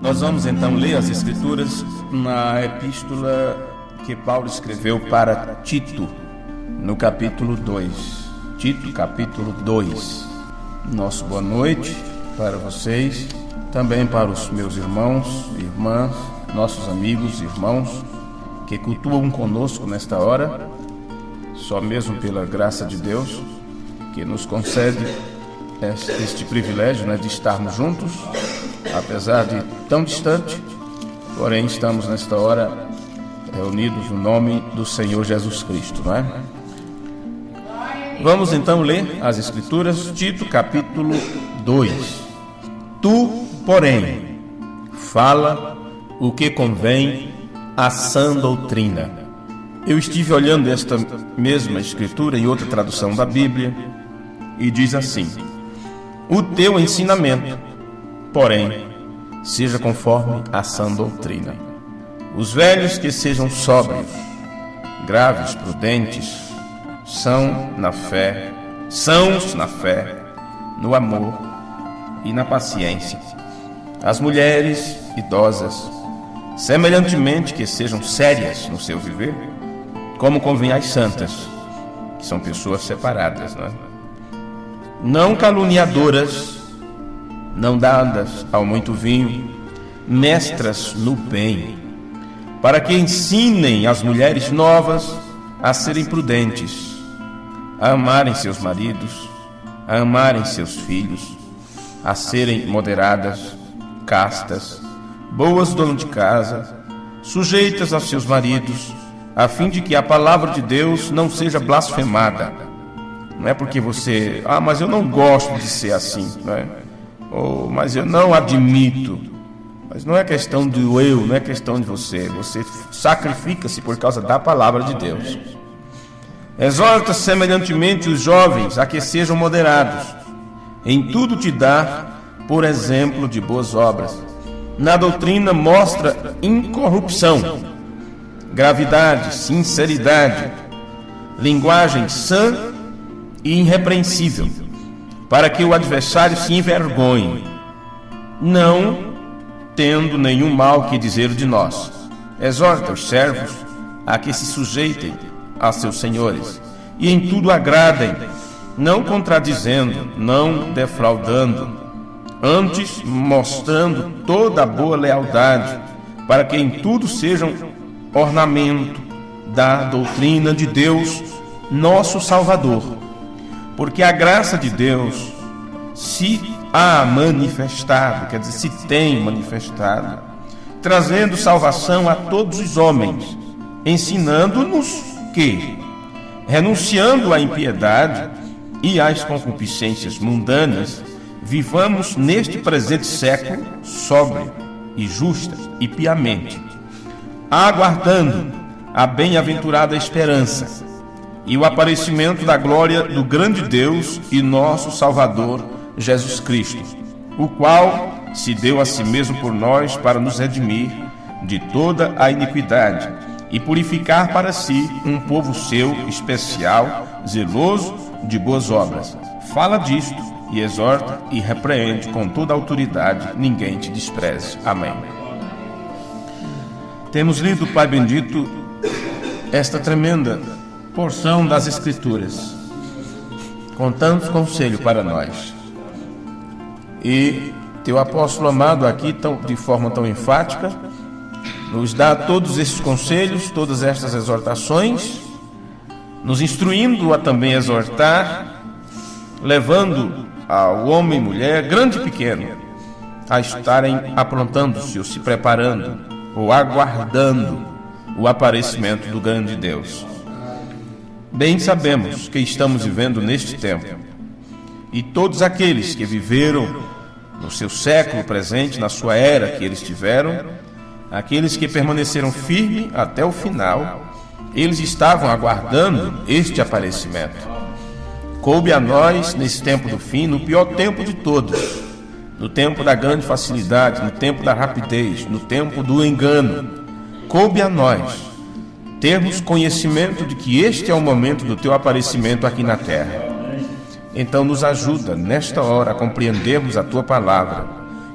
Nós vamos então ler as Escrituras na epístola que Paulo escreveu para Tito, no capítulo 2. Tito, capítulo 2. Nosso boa noite para vocês, também para os meus irmãos e irmãs, nossos amigos e irmãos que cultuam conosco nesta hora, só mesmo pela graça de Deus, que nos concede este privilégio, de estarmos juntos, apesar de tão distante, porém estamos nesta hora reunidos no nome do Senhor Jesus Cristo, não é? Vamos então ler as Escrituras, Tito capítulo 2. Tu, porém, fala o que convém à sã doutrina. Eu estive olhando esta mesma Escritura em outra tradução da Bíblia e diz assim: o teu ensinamento, porém, seja conforme a sã doutrina. Os velhos que sejam sóbrios, graves, prudentes, sãos na fé, no amor e na paciência. As mulheres idosas, semelhantemente, que sejam sérias no seu viver, como convém às santas, que são pessoas separadas, não caluniadoras, não dadas ao muito vinho, mestras no bem, para que ensinem as mulheres novas a serem prudentes, a amarem seus maridos, a amarem seus filhos, a serem moderadas, castas, boas donas de casa, sujeitas a seus maridos, a fim de que a palavra de Deus não seja blasfemada. Não é porque você, mas eu não gosto de ser assim, ou mas eu não admito. Mas não é questão do eu, não é questão de você. Você sacrifica-se por causa da palavra de Deus. Exorta semelhantemente os jovens a que sejam moderados. Em tudo te dá por exemplo de boas obras. Na doutrina mostra incorrupção, gravidade, sinceridade, linguagem sã e irrepreensível, para que o adversário se envergonhe, não tendo nenhum mal que dizer de nós. Exorta os servos a que se sujeitem a seus senhores, e em tudo agradem, não contradizendo, não defraudando, antes mostrando toda a boa lealdade, para que em tudo sejam ornamento da doutrina de Deus, nosso Salvador. Porque a graça de Deus se há manifestado, quer dizer, se tem manifestado, trazendo salvação a todos os homens, ensinando-nos que, renunciando à impiedade e às concupiscências mundanas, vivamos neste presente século sóbrio e justa e piamente, aguardando a bem-aventurada esperança e o aparecimento da glória do grande Deus e nosso Salvador, Jesus Cristo, o qual se deu a si mesmo por nós para nos redimir de toda a iniquidade e purificar para si um povo seu especial, zeloso de boas obras. Fala disto e exorta e repreende com toda a autoridade, ninguém te despreze. Amém. Temos lido, Pai bendito, esta tremenda porção das Escrituras, com tanto conselho para nós. E teu apóstolo amado aqui, de forma tão enfática, nos dá todos esses conselhos, todas estas exortações, nos instruindo a também exortar, levando ao homem e mulher, grande e pequeno, a estarem aprontando-se ou se preparando ou aguardando o aparecimento do grande Deus. Bem sabemos que estamos vivendo neste tempo, e todos aqueles que viveram no seu século presente, na sua era que eles tiveram, aqueles que permaneceram firmes até o final, eles estavam aguardando este aparecimento. Coube a nós, nesse tempo do fim, no pior tempo de todos, no tempo da grande facilidade, no tempo da rapidez, no tempo do engano, coube a nós termos conhecimento de que este é o momento do teu aparecimento aqui na terra. Então nos ajuda nesta hora a compreendermos a tua palavra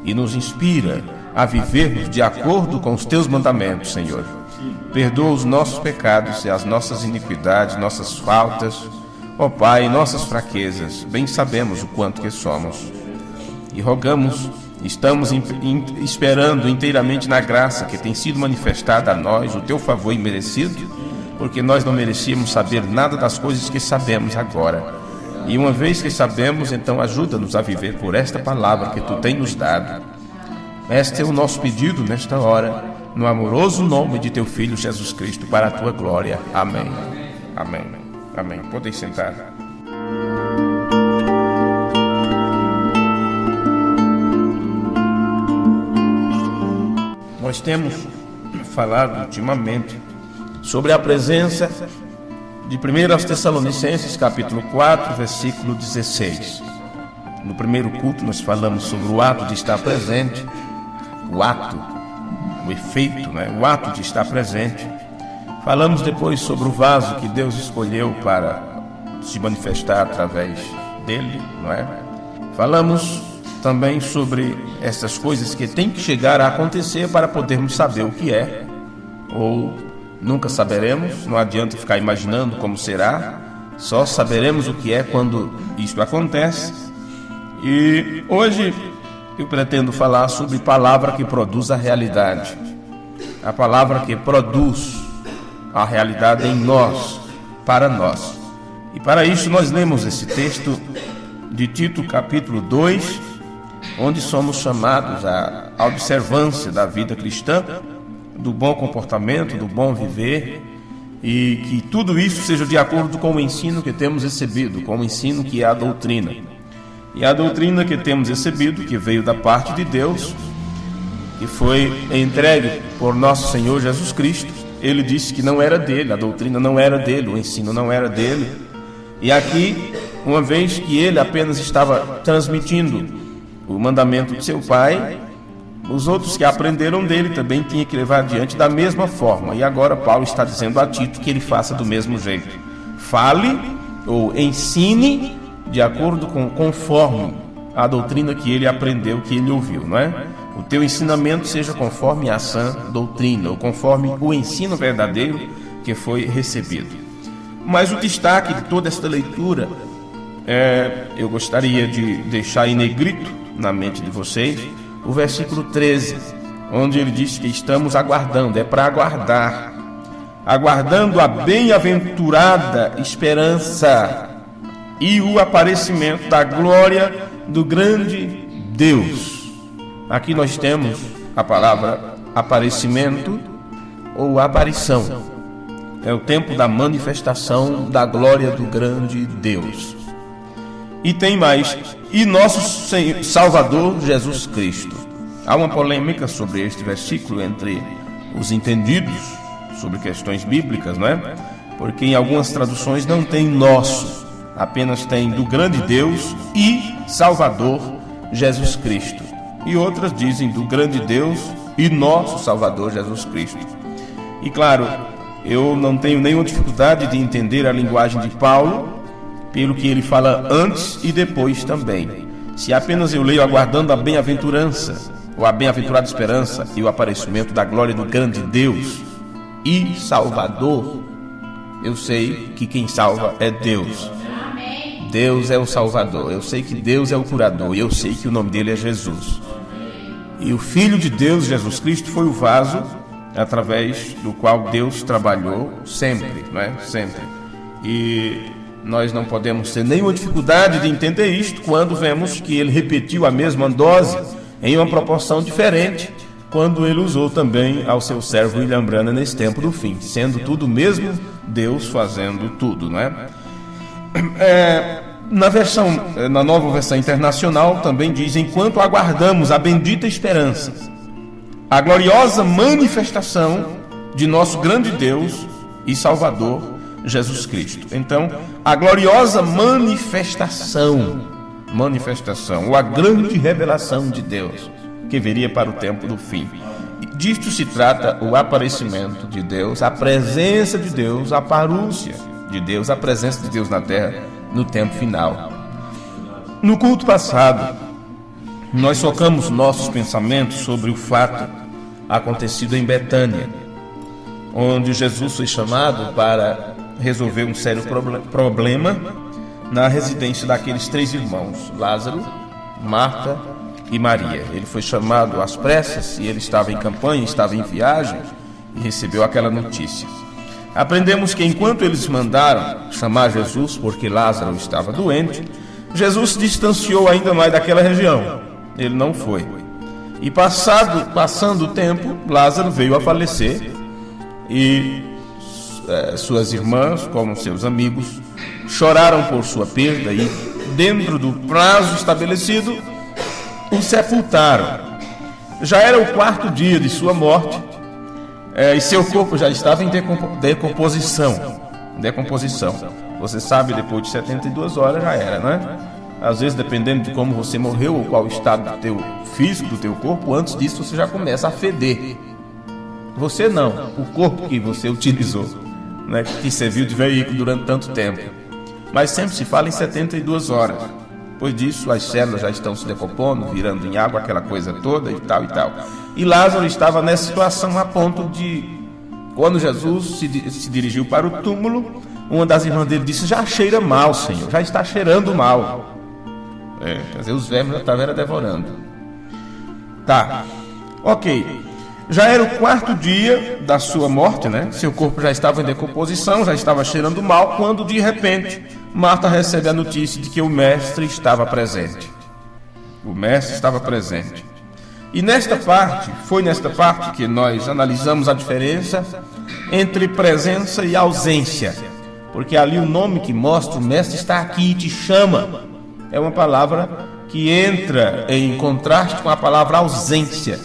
e nos inspira a vivermos de acordo com os teus mandamentos, Senhor. Perdoa os nossos pecados e as nossas iniquidades, nossas faltas, ó Pai, nossas fraquezas. Bem sabemos o quanto que somos. E rogamos, estamos esperando inteiramente na graça que tem sido manifestada a nós, o teu favor imerecido, porque nós não merecíamos saber nada das coisas que sabemos agora. E uma vez que sabemos, então ajuda-nos a viver por esta palavra que tu tens nos dado. Este é o nosso pedido nesta hora, no amoroso nome de teu Filho Jesus Cristo, para a tua glória. Amém. Amém. Amém. Podem sentar. Nós temos falado ultimamente sobre a presença de 1 Tessalonicenses, capítulo 4, versículo 16. No primeiro culto nós falamos sobre o ato de estar presente, o ato, o efeito, o ato de estar presente. Falamos depois sobre o vaso que Deus escolheu para se manifestar através dele, Falamos também sobre essas coisas que têm que chegar a acontecer para podermos saber o que é, ou nunca saberemos, não adianta ficar imaginando como será, só saberemos o que é quando isso acontece. E hoje eu pretendo falar sobre palavra que produz a realidade, a palavra que produz a realidade em nós, para nós. E para isso nós lemos esse texto de Tito, capítulo 2, onde somos chamados à observância da vida cristã, do bom comportamento, do bom viver, e que tudo isso seja de acordo com o ensino que temos recebido, com o ensino que é a doutrina. E a doutrina que temos recebido, que veio da parte de Deus, que foi entregue por nosso Senhor Jesus Cristo, ele disse que não era dele, a doutrina não era dele, o ensino não era dele. E aqui, uma vez que ele apenas estava transmitindo o mandamento de seu pai, os outros que aprenderam dele também tinham que levar adiante da mesma forma. E agora Paulo está dizendo a Tito que ele faça do mesmo jeito. Fale ou ensine de acordo conforme a doutrina que ele aprendeu, que ele ouviu, O teu ensinamento seja conforme a sã doutrina, ou conforme o ensino verdadeiro que foi recebido. Mas o destaque de toda esta leitura, eu gostaria de deixar em negrito na mente de vocês o versículo 13, onde ele diz que estamos aguardando, é para aguardar, aguardando a bem-aventurada esperança e o aparecimento da glória do grande Deus. Aqui nós temos a palavra aparecimento ou aparição. É o tempo da manifestação da glória do grande Deus. E tem mais, e nosso Salvador Jesus Cristo. Há uma polêmica sobre este versículo entre os entendidos sobre questões bíblicas, Porque em algumas traduções não tem nosso, apenas tem do grande Deus e Salvador Jesus Cristo. E outras dizem do grande Deus e nosso Salvador Jesus Cristo. E claro, eu não tenho nenhuma dificuldade de entender a linguagem de Paulo, pelo que ele fala antes e depois também. Se apenas eu leio aguardando a bem-aventurança, ou a bem-aventurada esperança e o aparecimento da glória do grande Deus e Salvador, eu sei que quem salva é Deus. Deus é o Salvador, eu sei que Deus é o curador, e eu sei que o nome dele é Jesus. E o Filho de Deus, Jesus Cristo, foi o vaso através do qual Deus trabalhou sempre, Sempre. E nós não podemos ter nenhuma dificuldade de entender isto quando vemos que ele repetiu a mesma dose em uma proporção diferente, quando ele usou também ao seu servo William Branham nesse tempo do fim, sendo tudo mesmo Deus fazendo tudo, Na nova versão internacional também diz: enquanto aguardamos a bendita esperança, a gloriosa manifestação de nosso grande Deus e Salvador Jesus Cristo. Então, a gloriosa manifestação, ou a grande revelação de Deus, que viria para o tempo do fim. Disto se trata o aparecimento de Deus, a presença de Deus, a parúcia de Deus, a presença de Deus na terra no tempo final. No culto passado, nós focamos nossos pensamentos sobre o fato acontecido em Betânia, onde Jesus foi chamado para resolver um sério problema na residência daqueles 3 irmãos, Lázaro, Marta e Maria. Ele foi chamado às pressas e ele estava em campanha, estava em viagem e recebeu aquela notícia. Aprendemos que enquanto eles mandaram chamar Jesus, porque Lázaro estava doente, Jesus se distanciou ainda mais daquela região. Ele não foi. E passando o tempo, Lázaro veio a falecer e suas irmãs, como seus amigos, choraram por sua perda e, dentro do prazo estabelecido, o sepultaram. Já era o 4º dia de sua morte, e seu corpo já estava em decomposição. Você sabe, depois de 72 horas já era, né? Às vezes, dependendo de como você morreu ou qual o estado do teu físico, do teu corpo, antes disso você já começa a feder. Você não, o corpo que você utilizou, né, que serviu de veículo durante tanto tempo. Mas sempre se fala em 72 horas. Depois disso, as células já estão se decompondo, virando em água, aquela coisa toda e tal e tal. E Lázaro estava nessa situação a ponto de, quando Jesus se dirigiu para o túmulo, uma das irmãs dele disse: já cheira mal, Senhor, já está cheirando mal. Quer dizer, os vermes já estavam devorando. Tá, ok. Já era o 4º dia da sua morte, né? Seu corpo já estava em decomposição, já estava cheirando mal, quando de repente Marta recebe a notícia de que o mestre estava presente. O mestre estava presente. E foi nesta parte que nós analisamos a diferença entre presença e ausência. Porque ali o nome que mostra: o mestre está aqui e te chama, é uma palavra que entra em contraste com a palavra ausência,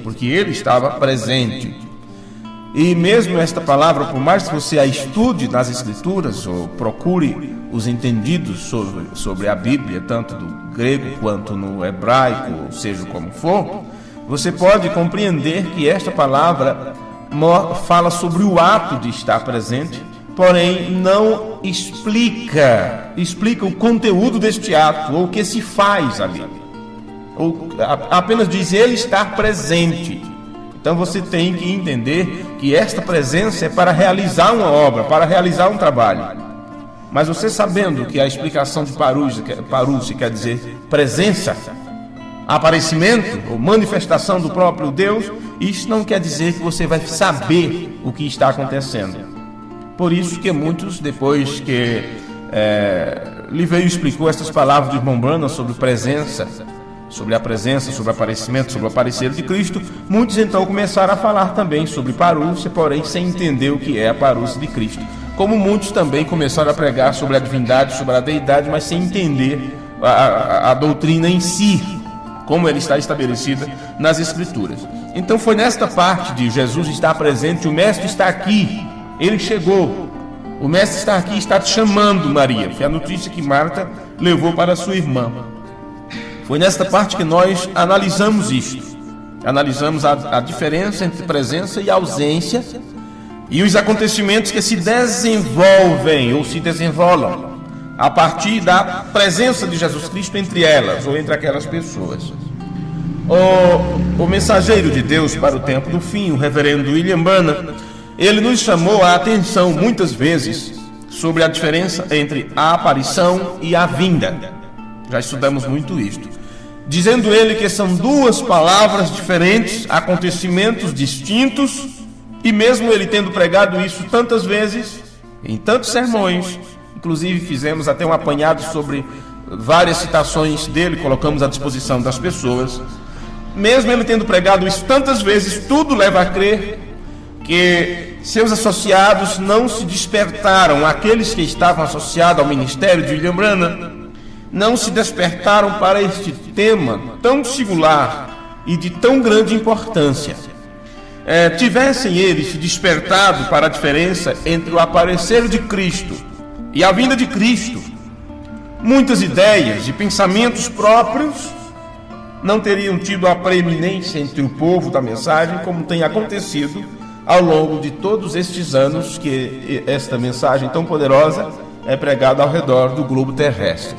porque ele estava presente. E mesmo esta palavra, por mais que você a estude nas Escrituras ou procure os entendidos sobre a Bíblia, tanto do grego quanto no hebraico, ou seja como for, você pode compreender que esta palavra fala sobre o ato de estar presente, porém não explica o conteúdo deste ato, ou o que se faz ali. Ou apenas diz ele estar presente. Então você tem que entender que esta presença é para realizar uma obra, para realizar um trabalho. Mas você sabendo que a explicação de Parousia quer dizer presença, aparecimento ou manifestação do próprio Deus, isso não quer dizer que você vai saber o que está acontecendo. Por isso que muitos, depois que Livei explicou estas palavras do irmão Branham sobre presença, sobre a presença, sobre o aparecimento, sobre o aparecer de Cristo, muitos então começaram a falar também sobre parúcia, porém sem entender o que é a parúcia de Cristo. Como muitos também começaram a pregar sobre a divindade, sobre a deidade, mas sem entender a doutrina em si, como ela está estabelecida nas Escrituras. Então foi nesta parte de Jesus estar presente, o Mestre está aqui, ele chegou, o Mestre está aqui, está te chamando, Maria. Foi a notícia que Marta levou para sua irmã. Foi nesta parte que nós analisamos isto. Analisamos a diferença entre presença e ausência e os acontecimentos que se desenvolvem ou se desenrolam a partir da presença de Jesus Cristo entre elas ou entre aquelas pessoas. O mensageiro de Deus para o tempo do fim, o reverendo William Branham, ele nos chamou a atenção muitas vezes sobre a diferença entre a aparição e a vinda. Já estudamos muito isto. Dizendo ele que são duas palavras diferentes, acontecimentos distintos, e mesmo ele tendo pregado isso tantas vezes, em tantos sermões, inclusive fizemos até um apanhado sobre várias citações dele, colocamos à disposição das pessoas. Mesmo ele tendo pregado isso tantas vezes, tudo leva a crer que seus associados não se despertaram, aqueles que estavam associados ao ministério de William Branham, não se despertaram para este tema tão singular e de tão grande importância. Tivessem eles se despertado para a diferença entre o aparecer de Cristo e a vinda de Cristo, muitas ideias e pensamentos próprios não teriam tido a preeminência entre o povo da mensagem, como tem acontecido ao longo de todos estes anos que esta mensagem tão poderosa é pregada ao redor do globo terrestre.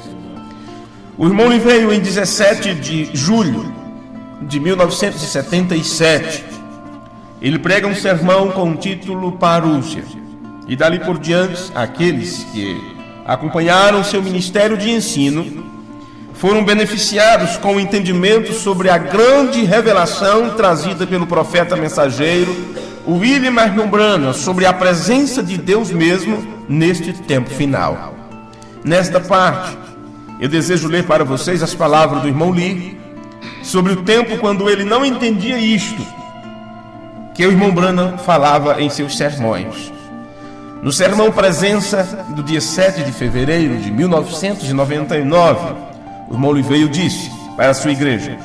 O irmão lhe veio em 17 de julho de 1977. Ele prega um sermão com o título Parúcia. E dali por diante, aqueles que acompanharam seu ministério de ensino foram beneficiados com o entendimento sobre a grande revelação trazida pelo profeta mensageiro William Marion Branham sobre a presença de Deus mesmo neste tempo final. Nesta parte, eu desejo ler para vocês as palavras do irmão Lee sobre o tempo quando ele não entendia isto que o irmão Branham falava em seus sermões. No sermão Presença do dia 7 de fevereiro de 1999, o irmão Lee veio disse para a sua igreja: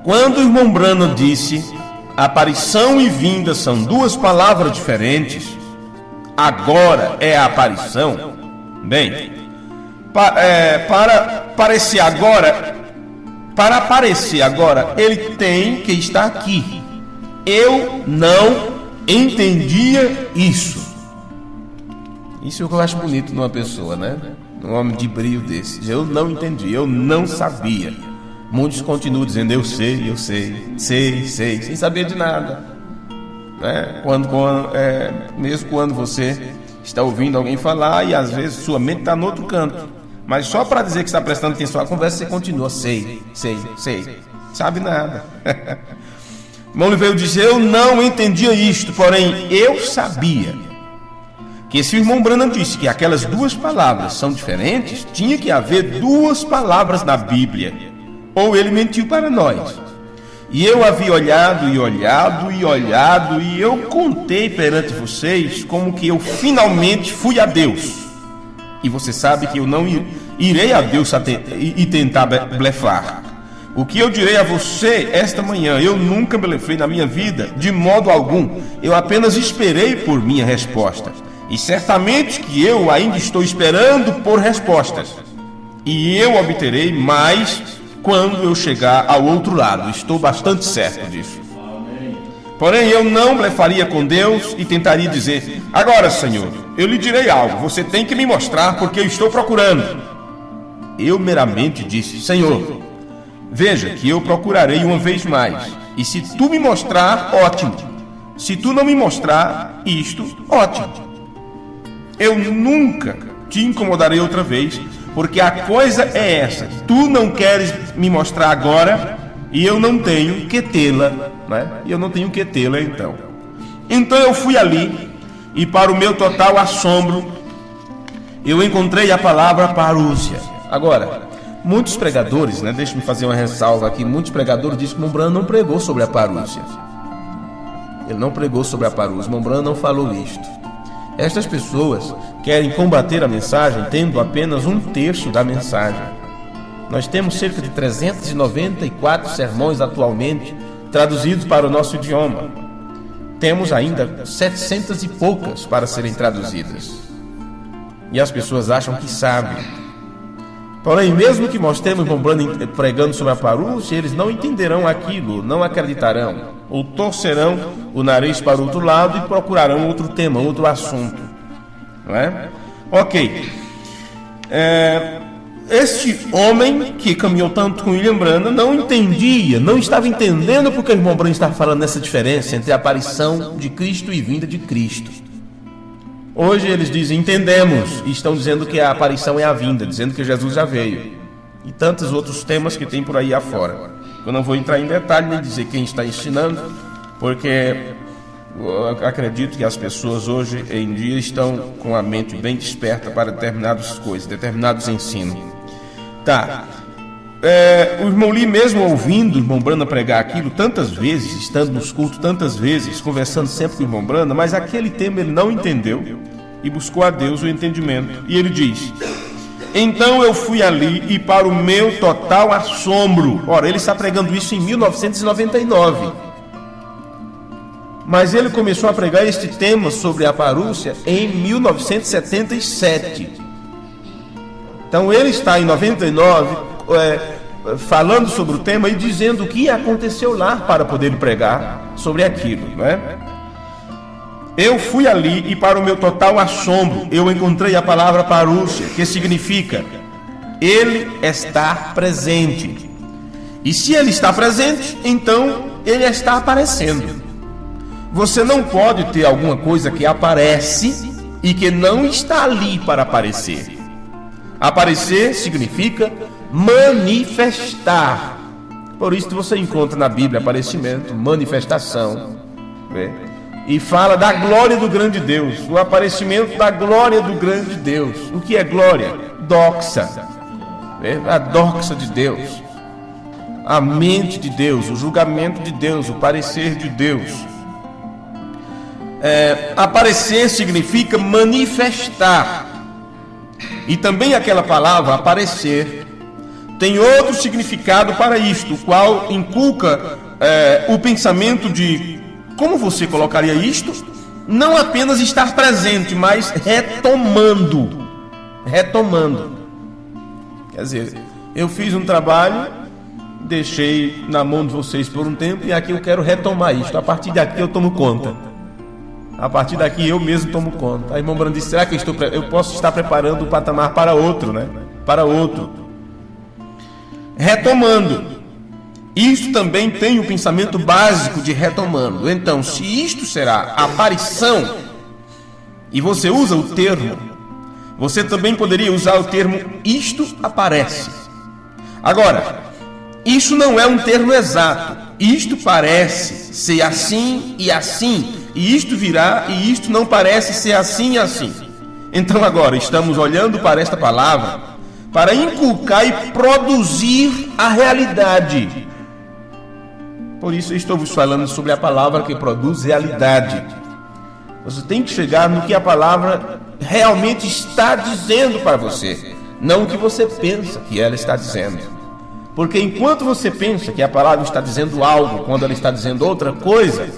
quando o irmão Branham disse aparição e vinda são duas palavras diferentes, agora é a aparição. Bem, para aparecer agora, ele tem que estar aqui. Eu não entendia isso. Isso é o que eu acho bonito numa pessoa, né? Um homem de brilho desse. Eu não entendi, eu não sabia. Muitos continuam dizendo, eu sei, sem saber de nada. Né? Mesmo quando você está ouvindo alguém falar e às vezes sua mente está no outro canto. Mas só para dizer que está prestando atenção à conversa, você continua, sei. Sabe nada. Irmão veio dizer, eu não entendia isto, porém eu sabia que se o irmão Branham disse que aquelas duas palavras são diferentes, tinha que haver duas palavras na Bíblia, ou ele mentiu para nós. E eu havia olhado, e eu contei perante vocês como que eu finalmente fui a Deus. E você sabe que eu não irei a Deus e tentar blefar. O que eu direi a você esta manhã, eu nunca blefei na minha vida, de modo algum. Eu apenas esperei por minha resposta. E certamente que eu ainda estou esperando por respostas. E eu obterei mais quando eu chegar ao outro lado. Estou bastante certo disso. Porém, eu não blefaria com Deus e tentaria dizer, agora, Senhor, eu lhe direi algo, você tem que me mostrar porque eu estou procurando. Eu meramente disse, Senhor, veja que eu procurarei uma vez mais. E se tu me mostrar, ótimo. Se tu não me mostrar isto, ótimo. Eu nunca te incomodarei outra vez, porque a coisa é essa. Tu não queres me mostrar agora e eu não tenho que tê-la, né? E eu não tenho que tê-la então. Então eu fui ali e para o meu total assombro eu encontrei a palavra parúcia. Agora, muitos pregadores, né? Deixa-me fazer uma ressalva aqui. Muitos pregadores dizem que o irmão Branham não pregou sobre a parúcia. Ele não pregou sobre a parúcia. O irmão Branham não falou isto. Estas pessoas querem combater a mensagem tendo apenas um terço da mensagem. Nós temos cerca de 394 sermões atualmente traduzidos para o nosso idioma. Temos ainda 700 e poucas para serem traduzidas. E as pessoas acham que sabem. Porém, mesmo que mostremos o irmão Branham pregando sobre a parúcia, eles não entenderão aquilo, não acreditarão, ou torcerão o nariz para o outro lado e procurarão outro tema, outro assunto. Não é? Ok. Este homem que caminhou tanto com William Branham não entendia, não estava entendendo porque o irmão Branham estava falando nessa diferença entre a aparição de Cristo e vinda de Cristo. Hoje eles dizem, entendemos, e estão dizendo que a aparição é a vinda, dizendo que Jesus já veio. E tantos outros temas que tem por aí afora. Eu não vou entrar em detalhe nem dizer quem está ensinando, porque eu acredito que as pessoas hoje em dia estão com a mente bem desperta para determinadas coisas, determinados ensinos. Tá. O irmão Lee, mesmo ouvindo o irmão Branham pregar aquilo tantas vezes, estando nos cultos tantas vezes, conversando sempre com o irmão Branham, mas aquele tema ele não entendeu e buscou a Deus o entendimento. E ele diz, então eu fui ali e para o meu total assombro, ora, ele está pregando isso em 1999, mas ele começou a pregar este tema sobre a parúcia em 1977. Então ele está em 99 falando sobre o tema e dizendo o que aconteceu lá para poder pregar sobre aquilo, não é? Eu fui ali e para o meu total assombro eu encontrei a palavra parúcia, que significa Ele está presente. E se Ele está presente, então Ele está aparecendo. Você não pode ter alguma coisa que aparece e que não está ali para aparecer. Aparecer significa manifestar. Por isso você encontra na Bíblia aparecimento, manifestação, e fala da glória do grande Deus, o aparecimento da glória do grande Deus. O que é glória? Doxa, a doxa de Deus, a mente de Deus, o julgamento de Deus, o parecer de Deus. Aparecer significa manifestar. E também aquela palavra aparecer tem outro significado para isto, o qual inculca o pensamento de como você colocaria isto? Não apenas estar presente, mas retomando. Quer dizer, eu fiz um trabalho, deixei na mão de vocês por um tempo, e aqui eu quero retomar isto. A partir daqui eu tomo conta. A partir daqui eu mesmo tomo conta. Aí irmão Brando disse, será que eu posso estar preparando o patamar para outro, né? Para outro. Retomando. Isto também tem o pensamento básico de retomando. Então, se isto será aparição, e você usa o termo, você também poderia usar o termo isto aparece. Agora, isso não é um termo exato. Isto parece ser assim e assim, e isto virá e isto não parece ser assim e assim. Então agora estamos olhando para esta palavra para inculcar e produzir a realidade. Por isso eu estou vos falando sobre a palavra que produz realidade. Você tem que chegar no que a palavra realmente está dizendo para você, não o que você pensa que ela está dizendo. Porque enquanto você pensa que a palavra está dizendo algo, quando ela está dizendo outra coisa,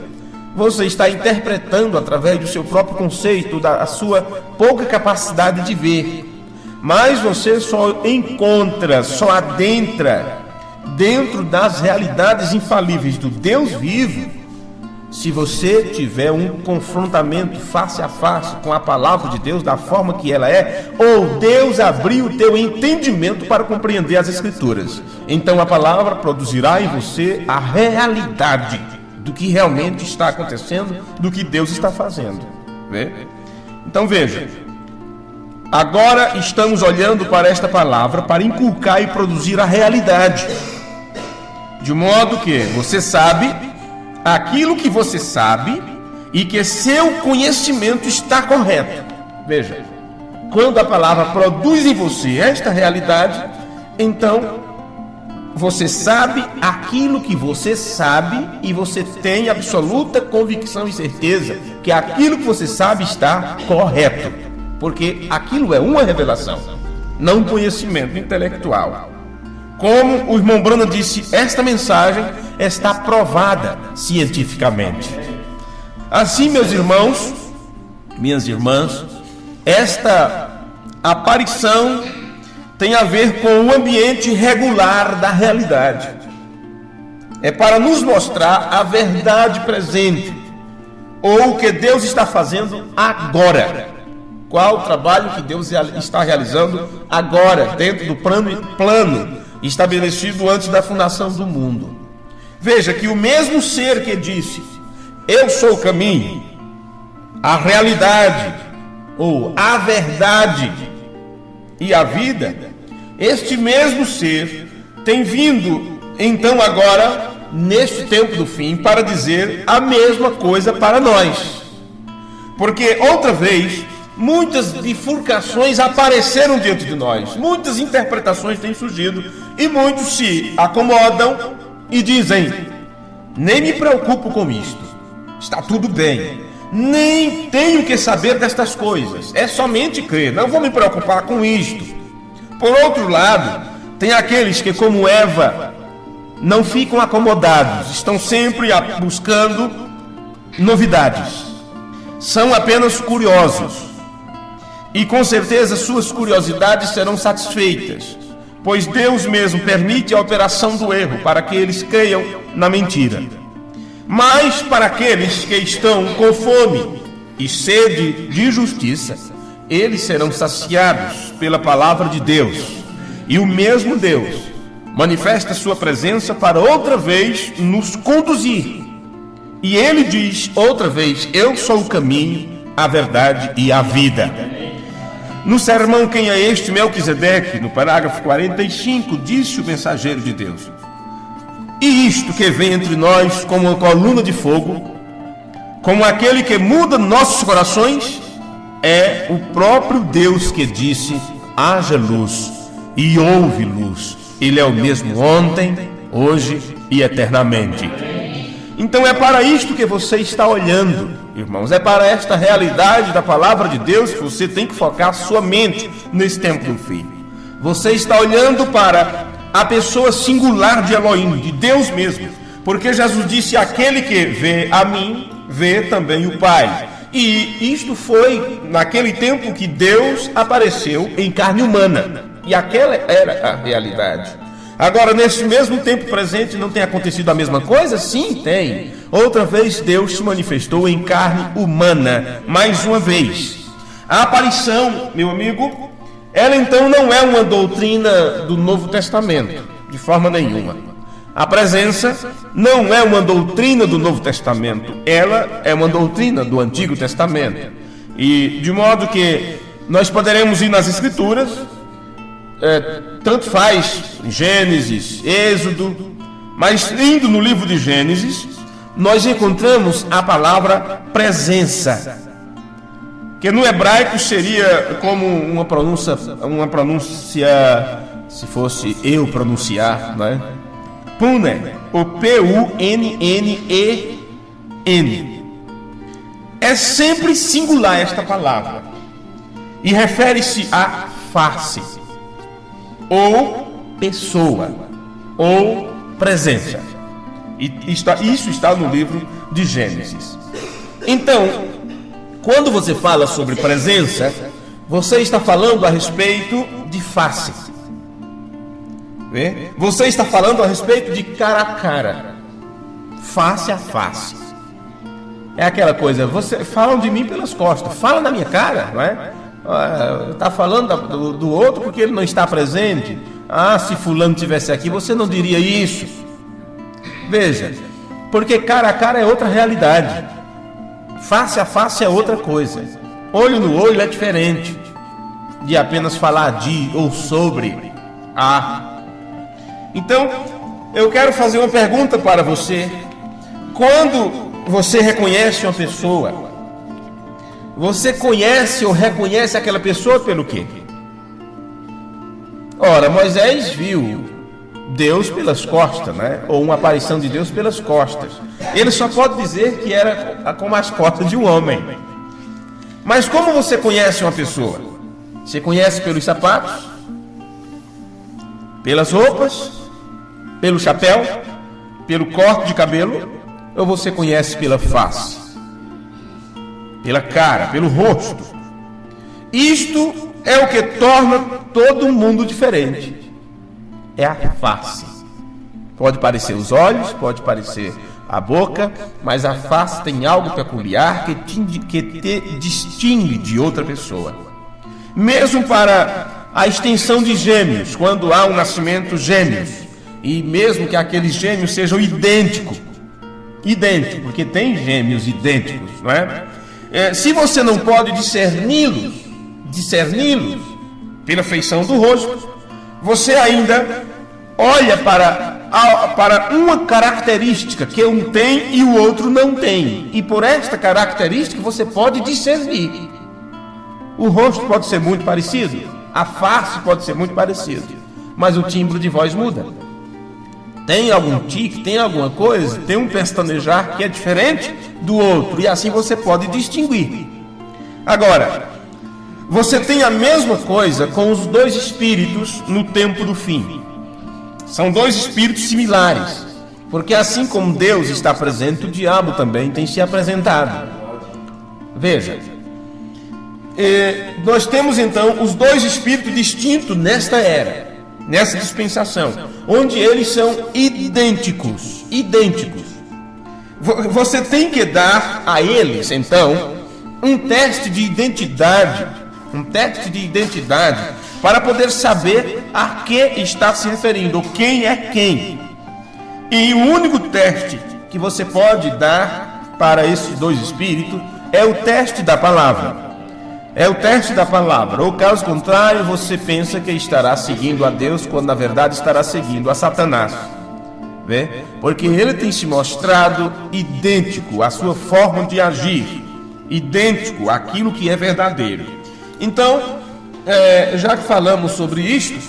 você está interpretando através do seu próprio conceito, da sua pouca capacidade de ver. Mas você só encontra, só adentra dentro das realidades infalíveis do Deus vivo, se você tiver um confrontamento face a face com a palavra de Deus da forma que ela é, ou Deus abriu o teu entendimento para compreender as Escrituras. Então a palavra produzirá em você a realidade do que realmente está acontecendo, do que Deus está fazendo. Então veja, agora estamos olhando para esta palavra para inculcar e produzir a realidade, de modo que você sabe aquilo que você sabe e que seu conhecimento está correto. Veja, quando a palavra produz em você esta realidade, então você sabe aquilo que você sabe e você tem absoluta convicção e certeza que aquilo que você sabe está correto, porque aquilo é uma revelação, não um conhecimento intelectual. Como o irmão Brando disse, esta mensagem está provada cientificamente. Assim, meus irmãos, minhas irmãs, esta aparição tem a ver com o ambiente regular da realidade. É para nos mostrar a verdade presente, ou o que Deus está fazendo agora. Qual o trabalho que Deus está realizando agora, dentro do plano estabelecido antes da fundação do mundo. Veja que o mesmo ser que disse, eu sou o caminho, a realidade, ou a verdade e a vida, este mesmo ser tem vindo, então agora, neste tempo do fim, para dizer a mesma coisa para nós. Porque outra vez, muitas bifurcações apareceram diante de nós, muitas interpretações têm surgido, e muitos se acomodam e dizem, nem me preocupo com isto, está tudo bem, nem tenho que saber destas coisas, é somente crer, não vou me preocupar com isto. Por outro lado, tem aqueles que, como Eva, não ficam acomodados, estão sempre buscando novidades, são apenas curiosos, e com certeza suas curiosidades serão satisfeitas, pois Deus mesmo permite a operação do erro para que eles creiam na mentira. Mas para aqueles que estão com fome e sede de justiça, eles serão saciados pela palavra de Deus. E o mesmo Deus manifesta sua presença para outra vez nos conduzir. E ele diz outra vez: eu sou o caminho, a verdade e a vida. No sermão Quem é este? Melquisedeque, no parágrafo 45, disse o mensageiro de Deus: e isto que vem entre nós como uma coluna de fogo, como aquele que muda nossos corações, é o próprio Deus que disse: haja luz, e houve luz. Ele é o mesmo ontem, hoje e eternamente. Então é para isto que você está olhando, irmãos. É para esta realidade da palavra de Deus que você tem que focar sua mente nesse tempo do fim. Você está olhando para a pessoa singular de Elohim, de Deus mesmo. Porque Jesus disse: aquele que vê a mim, vê também o Pai. E isto foi naquele tempo que Deus apareceu em carne humana. E aquela era a realidade. Agora, nesse mesmo tempo presente, não tem acontecido a mesma coisa? Sim, tem. Outra vez Deus se manifestou em carne humana, mais uma vez. A aparição, meu amigo, ela então não é uma doutrina do Novo Testamento, de forma nenhuma. A presença não é uma doutrina do Novo Testamento, ela é uma doutrina do Antigo Testamento. E de modo que nós poderemos ir nas Escrituras, tanto faz Gênesis, Êxodo, mas indo no livro de Gênesis, nós encontramos a palavra presença, que no hebraico seria como uma pronúncia, se fosse eu pronunciar, não é? Pune, o P-U-N-N-E-N. É sempre singular esta palavra e refere-se à face, ou pessoa, ou presença. E isso está no livro de Gênesis. Então, quando você fala sobre presença, você está falando a respeito de face. Vê? Você está falando a respeito de cara a cara, face a face. É aquela coisa: você falam de mim pelas costas, fala na minha cara, não é? Está falando do outro porque ele não está presente. Se fulano tivesse aqui, você não diria isso. Veja, porque cara a cara é outra realidade, face a face é outra coisa. Olho no olho é diferente de apenas falar de ou sobre a. Então, eu quero fazer uma pergunta para você. Quando você reconhece uma pessoa, você conhece ou reconhece aquela pessoa pelo quê? Ora, Moisés viu Deus pelas costas, né? Ou uma aparição de Deus pelas costas. Ele só pode dizer que era como as costas de um homem. Mas como você conhece uma pessoa? Você conhece pelos sapatos? Pelas roupas? Pelo chapéu? Pelo corte de cabelo? Ou você conhece pela face? Pela cara, pelo rosto? Isto é o que torna todo mundo diferente. É a face. Pode parecer os olhos, pode parecer a boca, mas a face tem algo peculiar que te distingue de outra pessoa. Mesmo para a extensão de gêmeos, quando há um nascimento gêmeos, e mesmo que aqueles gêmeos sejam idênticos, porque tem gêmeos idênticos, não é? Se você não pode discerni-los pela feição do rosto, você ainda olha para uma característica que um tem e o outro não tem, e por esta característica você pode discernir. O rosto pode ser muito parecido, a face pode ser muito parecida, mas o timbre de voz muda. Tem algum tique, tem alguma coisa, tem um pestanejar que é diferente do outro, e assim você pode distinguir. Agora, você tem a mesma coisa com os dois espíritos no tempo do fim. São dois espíritos similares, porque assim como Deus está presente, o diabo também tem se apresentado. Veja, nós temos então os dois espíritos distintos nesta era, nessa dispensação, onde eles são idênticos. Você tem que dar a eles então um teste de identidade, para poder saber a que está se referindo, quem é quem. E o único teste que você pode dar para esses dois espíritos é o teste da palavra. É o teste da palavra. Ou caso contrário, você pensa que estará seguindo a Deus, quando na verdade estará seguindo a Satanás. Vê? Porque ele tem se mostrado idêntico à sua forma de agir, idêntico àquilo que é verdadeiro. Então, já que falamos sobre isto,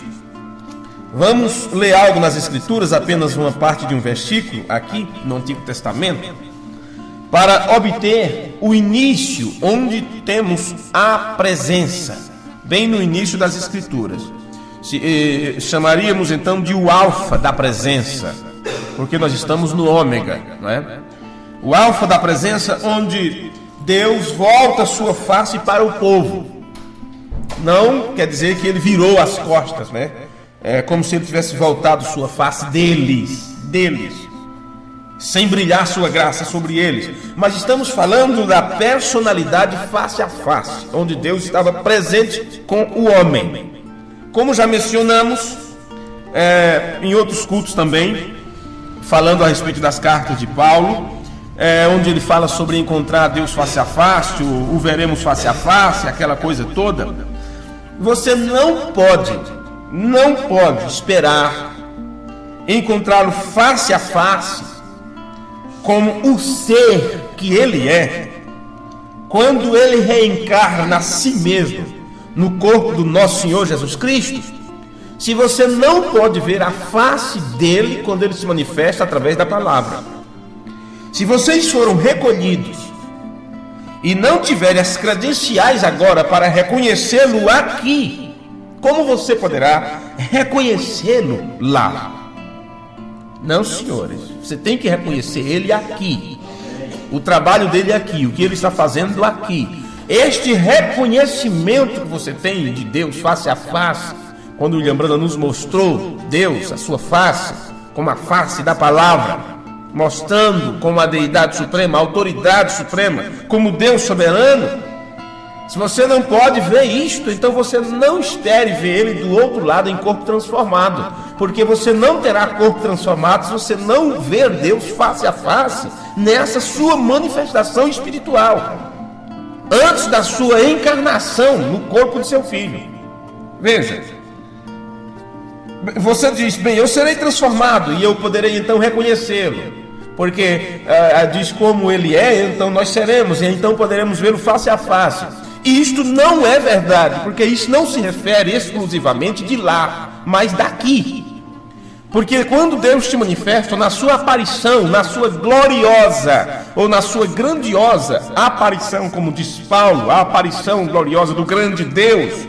vamos ler algo nas Escrituras, apenas uma parte de um versículo aqui no Antigo Testamento, para obter o início, onde temos a presença, bem no início das Escrituras. Chamaríamos então de o alfa da presença, porque nós estamos no ômega, não é? O alfa da presença, onde Deus volta a sua face para o povo. Não quer dizer que ele virou as costas, né? É como se ele tivesse voltado sua face deles, sem brilhar sua graça sobre eles. Mas estamos falando da personalidade face a face, onde Deus estava presente com o homem. Como já mencionamos em outros cultos também, falando a respeito das cartas de Paulo, onde ele fala sobre encontrar Deus face a face, o veremos face a face, aquela coisa toda. Você não pode esperar encontrá-lo face a face como o ser que ele é, quando ele reencarna a si mesmo no corpo do nosso Senhor Jesus Cristo. Se você não pode ver a face dele quando ele se manifesta através da palavra. Se vocês foram recolhidos e não tiverem as credenciais agora para reconhecê-lo aqui, como você poderá reconhecê-lo lá? Não, senhores, você tem que reconhecer ele aqui, o trabalho dele aqui, o que ele está fazendo aqui. Este reconhecimento que você tem de Deus face a face, quando o William Branham nos mostrou Deus, a sua face, como a face da palavra, mostrando como a deidade suprema, a autoridade suprema, como Deus soberano. Se você não pode ver isto, então você não espere ver ele do outro lado em corpo transformado, porque você não terá corpo transformado se você não ver Deus face a face nessa sua manifestação espiritual, antes da sua encarnação no corpo de seu filho. Veja, você diz, bem, eu serei transformado e eu poderei então reconhecê-lo, porque diz como ele é, então nós seremos, e então poderemos vê-lo face a face. E isto não é verdade, porque isso não se refere exclusivamente de lá, mas daqui. Porque quando Deus te manifesta na sua aparição, na sua gloriosa ou na sua grandiosa aparição, como diz Paulo, a aparição gloriosa do grande Deus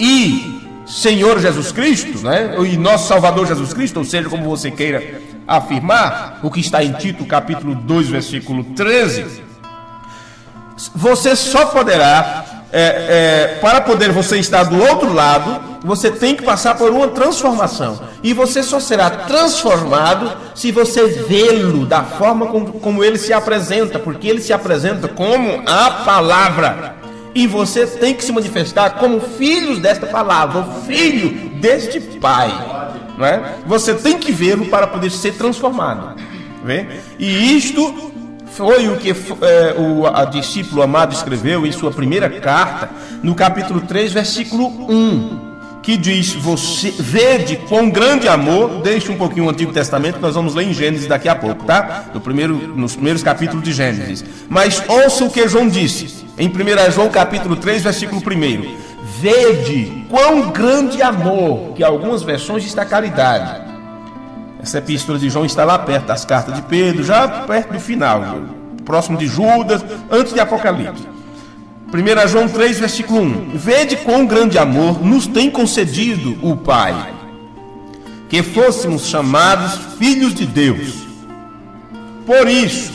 e Senhor Jesus Cristo, né? E nosso Salvador Jesus Cristo, ou seja, como você queira afirmar, o que está em Tito capítulo 2, versículo 13, você só poderá, para poder você estar do outro lado, você tem que passar por uma transformação. E você só será transformado se você vê-lo da forma como ele se apresenta, porque ele se apresenta como a palavra. E você tem que se manifestar como filhos desta palavra, o filho deste Pai, não é? Você tem que vê-lo para poder ser transformado. Vê? E isto foi o que o discípulo amado escreveu em sua primeira carta, no capítulo 3, versículo 1, que diz: você vede quão grande amor. Deixa um pouquinho o Antigo Testamento, nós vamos ler em Gênesis daqui a pouco, tá? Nos primeiros capítulos de Gênesis. Mas ouça o que João disse em 1 João capítulo 3, versículo 1: vede quão grande amor, que algumas versões está caridade. Essa epístola de João está lá perto das cartas de Pedro, já perto do final, próximo de Judas, antes de Apocalipse. 1 João 3, versículo 1: vede quão grande amor nos tem concedido o Pai, que fôssemos chamados filhos de Deus. Por isso,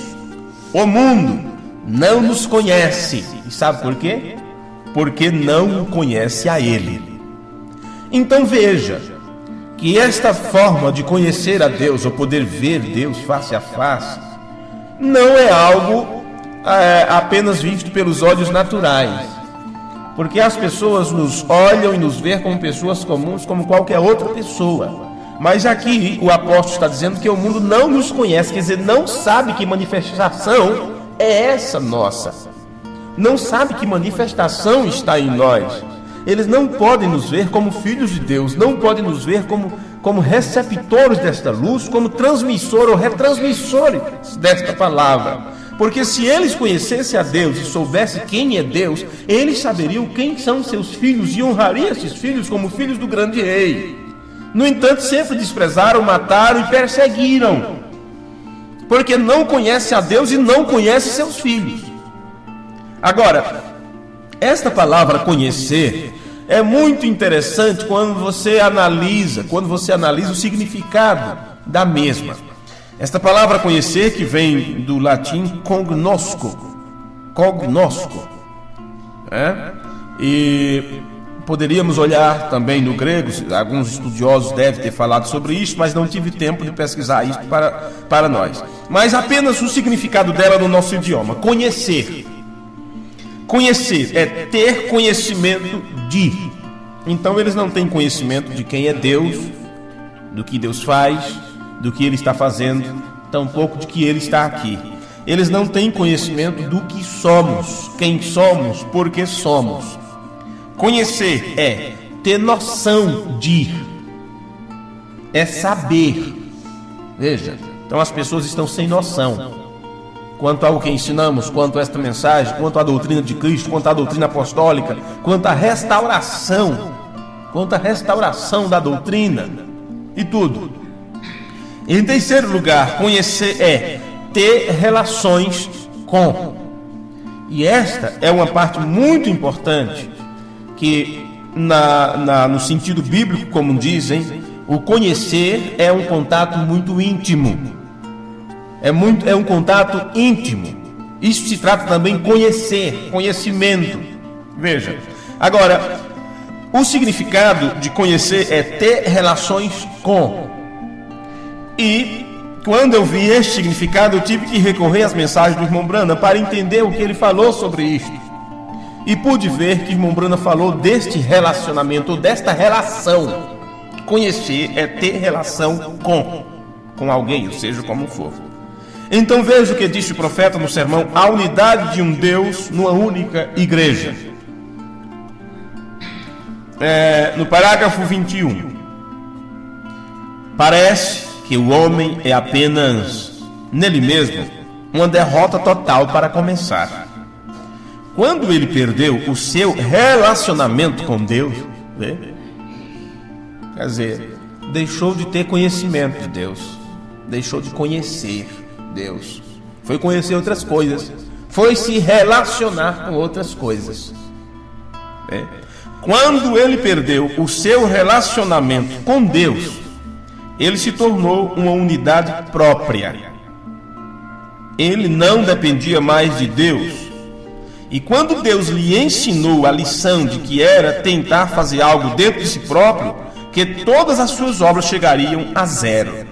o mundo não nos conhece. E sabe por quê? Porque não o conhece a Ele. Então veja que esta forma de conhecer a Deus, ou poder ver Deus face a face, não é algo apenas visto pelos olhos naturais, Porque as pessoas nos olham e nos veem como pessoas comuns, como qualquer outra pessoa. Mas aqui o apóstolo está dizendo que o mundo não nos conhece, quer dizer, não sabe que manifestação é essa nossa. Não sabe que manifestação está em nós. Eles não podem nos ver como filhos de Deus, não podem nos ver como receptores desta luz, como transmissor ou retransmissores desta palavra. Porque se eles conhecessem a Deus e soubessem quem é Deus, eles saberiam quem são seus filhos e honrariam esses filhos como filhos do grande rei. No entanto, sempre desprezaram, mataram e perseguiram, porque não conhecem a Deus e não conhecem seus filhos. Agora, esta palavra conhecer é muito interessante quando você analisa o significado da mesma. Esta palavra conhecer, que vem do latim cognosco, e poderíamos olhar também no grego, alguns estudiosos devem ter falado sobre isso, mas não tive tempo de pesquisar isso para nós. Mas apenas o significado dela no nosso idioma: conhecer. Conhecer é ter conhecimento de. Então eles não têm conhecimento de quem é Deus, do que Deus faz, do que Ele está fazendo, tampouco de que Ele está aqui. Eles não têm conhecimento do que somos, quem somos, porque somos. Conhecer é ter noção de, é saber. Veja, então as pessoas estão sem noção quanto ao que ensinamos, quanto a esta mensagem, quanto à doutrina de Cristo, quanto à doutrina apostólica, quanto à restauração da doutrina e tudo. Em terceiro lugar, conhecer é ter relações com. E esta é uma parte muito importante, que no sentido bíblico, como dizem, o conhecer é um contato muito íntimo. É um contato íntimo. Isso se trata também de conhecimento. Veja, agora, o significado de conhecer é ter relações com. E quando eu vi este significado, eu tive que recorrer às mensagens do irmão Brana para entender o que ele falou sobre isto. E pude ver que o irmão Brana falou deste relacionamento, ou desta relação. Conhecer é ter relação com alguém, ou seja, como for. Então veja o que disse o profeta no sermão: a unidade de um Deus numa única igreja. No parágrafo 21. Parece que o homem é apenas, nele mesmo, uma derrota total para começar. Quando ele perdeu o seu relacionamento com Deus, quer dizer, deixou de ter conhecimento de Deus, deixou de conhecer Deus, foi conhecer outras coisas, foi se relacionar com outras coisas. Quando ele perdeu o seu relacionamento com Deus, ele se tornou uma unidade própria. Ele não dependia mais de Deus. E quando Deus lhe ensinou a lição de que era tentar fazer algo dentro de si próprio, que todas as suas obras chegariam a zero.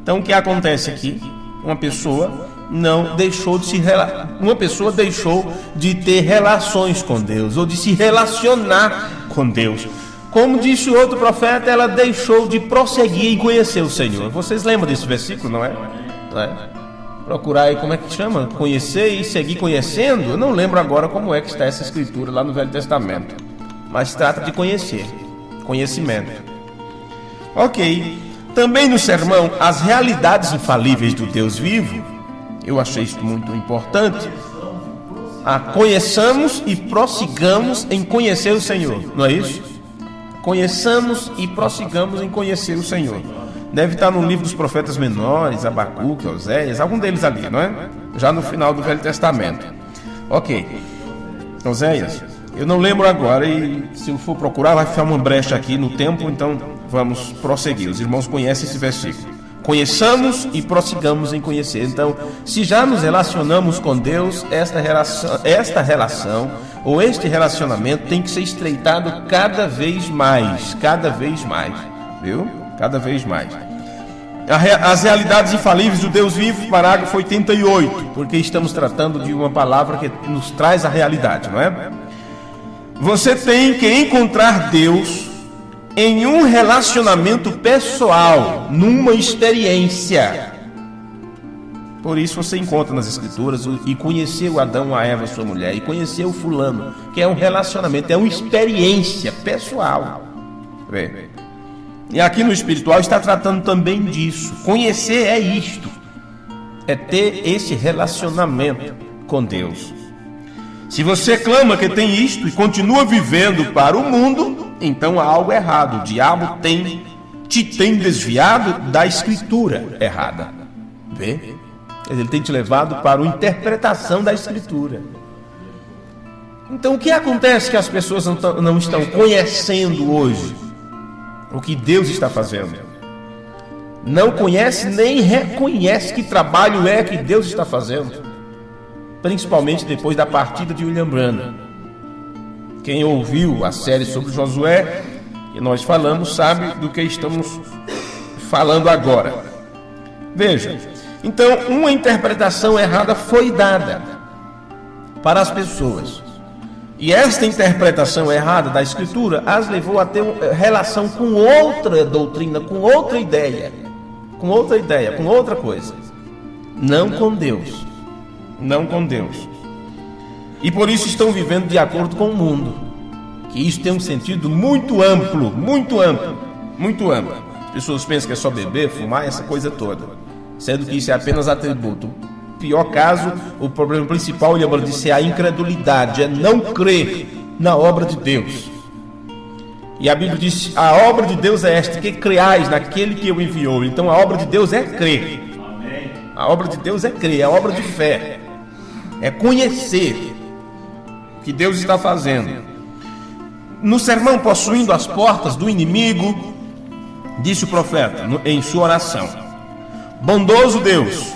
Então o que acontece aqui? Uma pessoa deixou de ter relações com Deus, ou de se relacionar com Deus. Como disse o outro profeta, ela deixou de prosseguir em conhecer o Senhor. Vocês lembram desse versículo, não é? Procurar aí, como é que chama? Conhecer e seguir conhecendo. Eu não lembro agora como é que está essa escritura lá no Velho Testamento, mas trata de conhecer, conhecimento. Ok. Também no sermão, as realidades infalíveis do Deus vivo, eu achei isso muito importante. Conheçamos e prossigamos em conhecer o Senhor, não é isso? Conheçamos e prossigamos em conhecer o Senhor. Deve estar no livro dos profetas menores, Abacuque, Oséias, algum deles ali, não é? Já no final do Velho Testamento. Ok. Oséias, eu não lembro agora, e se eu for procurar vai ficar uma brecha aqui no tempo, então vamos prosseguir. Os irmãos conhecem esse versículo. Conheçamos e prossigamos em conhecer. Então, se já nos relacionamos com Deus, esta relação ou este relacionamento tem que ser estreitado cada vez mais, viu? Cada vez mais. As realidades infalíveis do Deus vivo, parágrafo 88, porque estamos tratando de uma palavra que nos traz a realidade, não é? Você tem que encontrar Deus em um relacionamento pessoal, numa experiência. Por isso você encontra nas Escrituras e conheceu Adão, a Eva, sua mulher, e conheceu fulano, que é um relacionamento, é uma experiência pessoal. Vê? E aqui no espiritual está tratando também disso. Conhecer é isto, é ter esse relacionamento com Deus. Se você clama que tem isto e continua vivendo para o mundo, então há algo errado. O diabo te tem desviado da escritura errada. Vê? Ele tem te levado para uma interpretação da escritura. Então o que acontece que as pessoas não estão conhecendo hoje? O que Deus está fazendo? Não conhece nem reconhece que trabalho é que Deus está fazendo. Principalmente depois da partida de William Branham. Quem ouviu a série sobre Josué, que nós falamos, sabe do que estamos falando agora. Veja, então uma interpretação errada foi dada para as pessoas. E esta interpretação errada da Escritura as levou a ter relação com outra doutrina, com outra ideia, com outra coisa. Não com Deus. Não com Deus. E por isso estão vivendo de acordo com o mundo. Que isso tem um sentido muito amplo, muito amplo, muito amplo. As pessoas pensam que é só beber, fumar, essa coisa toda, sendo que isso é apenas atributo. Pior caso, o problema principal, William Branham disse, é a incredulidade, é não crer na obra de Deus. E a Bíblia diz, a obra de Deus é esta, que creais naquele que o enviou. Então a obra de Deus é crer. A obra de Deus é crer, é a obra de fé. É conhecer o que Deus está fazendo. No sermão, possuindo as portas do inimigo, disse o profeta em sua oração: bondoso Deus,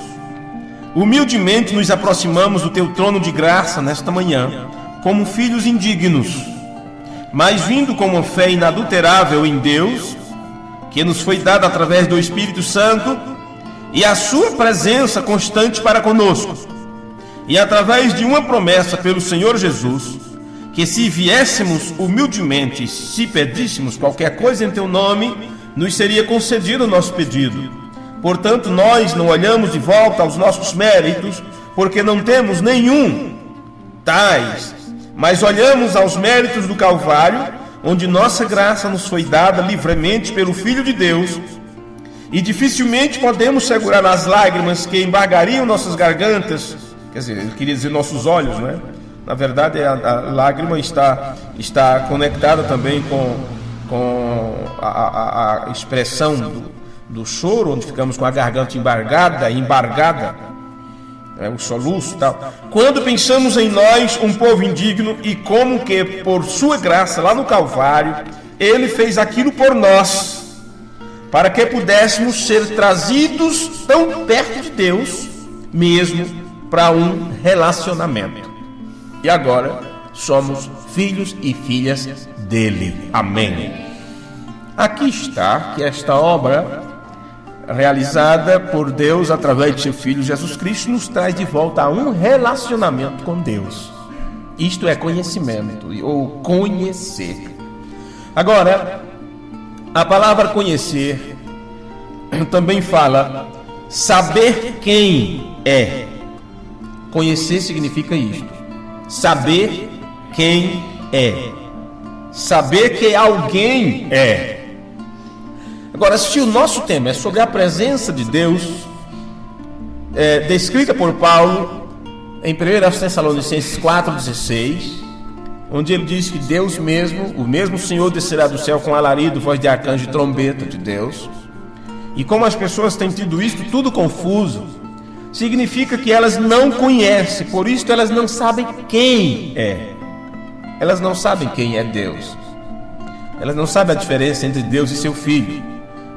humildemente nos aproximamos do teu trono de graça nesta manhã, como filhos indignos, mas vindo com uma fé inadulterável em Deus, que nos foi dada através do Espírito Santo, e a sua presença constante para conosco, e através de uma promessa pelo Senhor Jesus, que se viéssemos humildemente, se pedíssemos qualquer coisa em teu nome, nos seria concedido o nosso pedido. Portanto, nós não olhamos de volta aos nossos méritos, porque não temos nenhum tais, mas olhamos aos méritos do Calvário, onde nossa graça nos foi dada livremente pelo Filho de Deus, e dificilmente podemos segurar as lágrimas que embargariam nossas gargantas. Quer dizer, ele queria dizer nossos olhos, não é? Na verdade, a lágrima está conectada também com a expressão do choro, onde ficamos com a garganta embargada, o soluço e tal. Quando pensamos em nós, um povo indigno, e como que por sua graça lá no Calvário, ele fez aquilo por nós, para que pudéssemos ser trazidos tão perto de Deus mesmo, para um relacionamento. E agora somos filhos e filhas dele. Amém. Aqui está que esta obra realizada por Deus através de seu Filho Jesus Cristo nos traz de volta a um relacionamento com Deus. Isto é conhecimento, ou conhecer. Agora, a palavra conhecer também fala saber quem é. Conhecer significa isto: saber quem é, saber que alguém é. Agora, se o nosso tema é sobre a presença de Deus, descrita por Paulo em 1 Tessalonicenses 4,16, onde ele diz que Deus mesmo, o mesmo Senhor descerá do céu com alarido, voz de arcanjo e trombeta de Deus. E como as pessoas têm tido isto tudo confuso, significa que elas não conhecem, por isso elas não sabem quem é. Elas não sabem quem é Deus. Elas não sabem a diferença entre Deus e seu Filho.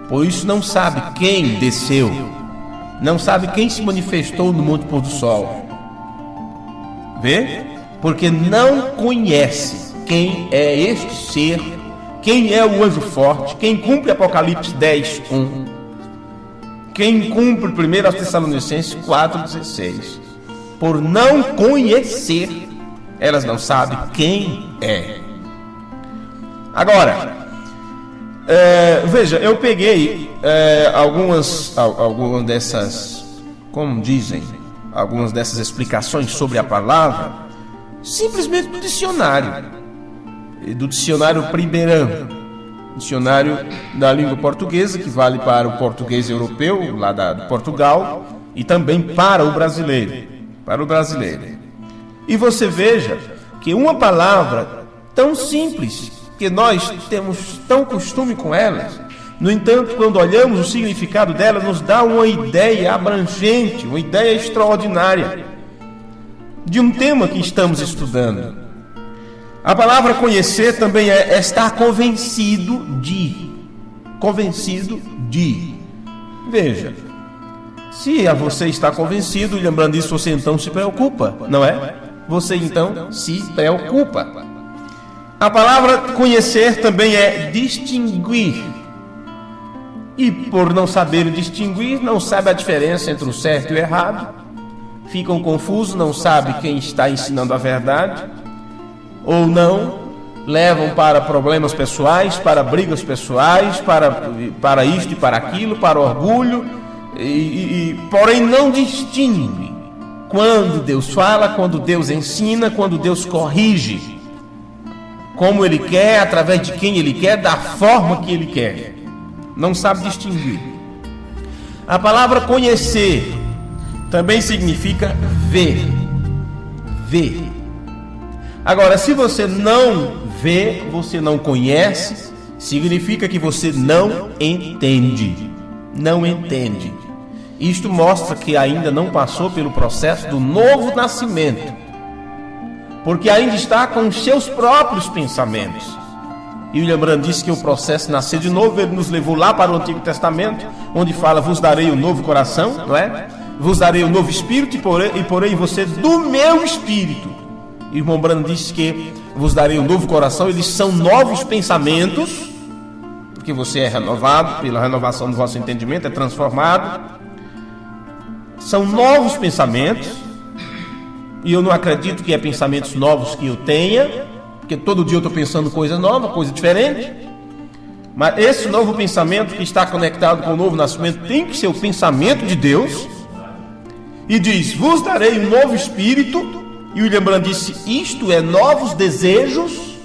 Por isso não sabem quem desceu. Não sabem quem se manifestou no Monte Pôr do Sol. Vê? Porque não conhece quem é este ser, quem é o anjo forte, quem cumpre Apocalipse 10:1. Quem cumpre 1 Tessalonicenses 4,16. Por não conhecer, elas não sabem quem é. Agora, veja, eu peguei algumas dessas, como dizem, algumas dessas explicações sobre a palavra, simplesmente do dicionário Primeirão, dicionário da língua portuguesa, que vale para o português europeu, lá de Portugal, e também para o brasileiro. E você veja que uma palavra tão simples, que nós temos tão costume com elas, no entanto, quando olhamos o significado dela, nos dá uma ideia abrangente, uma ideia extraordinária de um tema que estamos estudando. A palavra conhecer também é estar convencido de. Veja, se você está convencido, lembrando disso, você então se preocupa, não é? Você então se preocupa. A palavra conhecer também é distinguir. E por não saber distinguir, não sabe a diferença entre o certo e o errado, ficam confusos, não sabem quem está ensinando a verdade, ou não, levam para problemas pessoais, para brigas pessoais, para isto e para aquilo, para orgulho, porém não distingue quando Deus fala, quando Deus ensina, quando Deus corrige, como Ele quer, através de quem Ele quer, da forma que Ele quer. Não sabe distinguir. A palavra conhecer também significa ver. Agora, se você não vê, você não conhece, significa que você não entende. Isto mostra que ainda não passou pelo processo do novo nascimento, porque ainda está com os seus próprios pensamentos. E William Branham disse que o processo de nascer de novo, ele nos levou lá para o Antigo Testamento, onde fala: vos darei um novo coração, não é? Vos darei um novo espírito e porei em você do meu espírito. E o irmão Branham disse que vos darei um novo coração. Eles são novos pensamentos, porque você é renovado pela renovação do vosso entendimento, é transformado. São novos pensamentos, e eu não acredito que é pensamentos novos que eu tenha, porque todo dia eu estou pensando coisa nova, coisa diferente. Mas esse novo pensamento que está conectado com o novo nascimento tem que ser o pensamento de Deus. E diz: vos darei um novo espírito. E William Branham disse: isto é novos desejos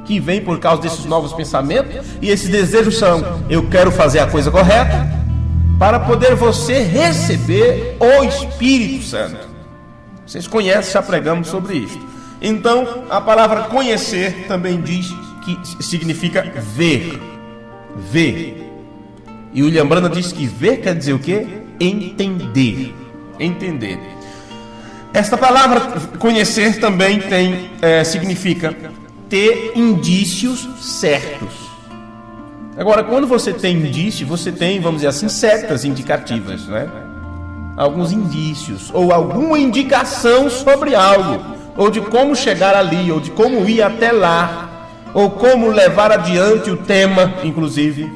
que vêm por causa desses novos pensamentos. E esses desejos são: eu quero fazer a coisa correta, para poder você receber o Espírito Santo. Vocês conhecem, já pregamos sobre isto. Então, a palavra conhecer também diz que significa ver. E William Branham diz que ver quer dizer o quê? Entender. Esta palavra conhecer também significa ter indícios certos. Agora, quando você tem indício, você tem, vamos dizer assim, setas indicativas, né? Alguns indícios, ou alguma indicação sobre algo, ou de como chegar ali, ou de como ir até lá, ou como levar adiante o tema, inclusive,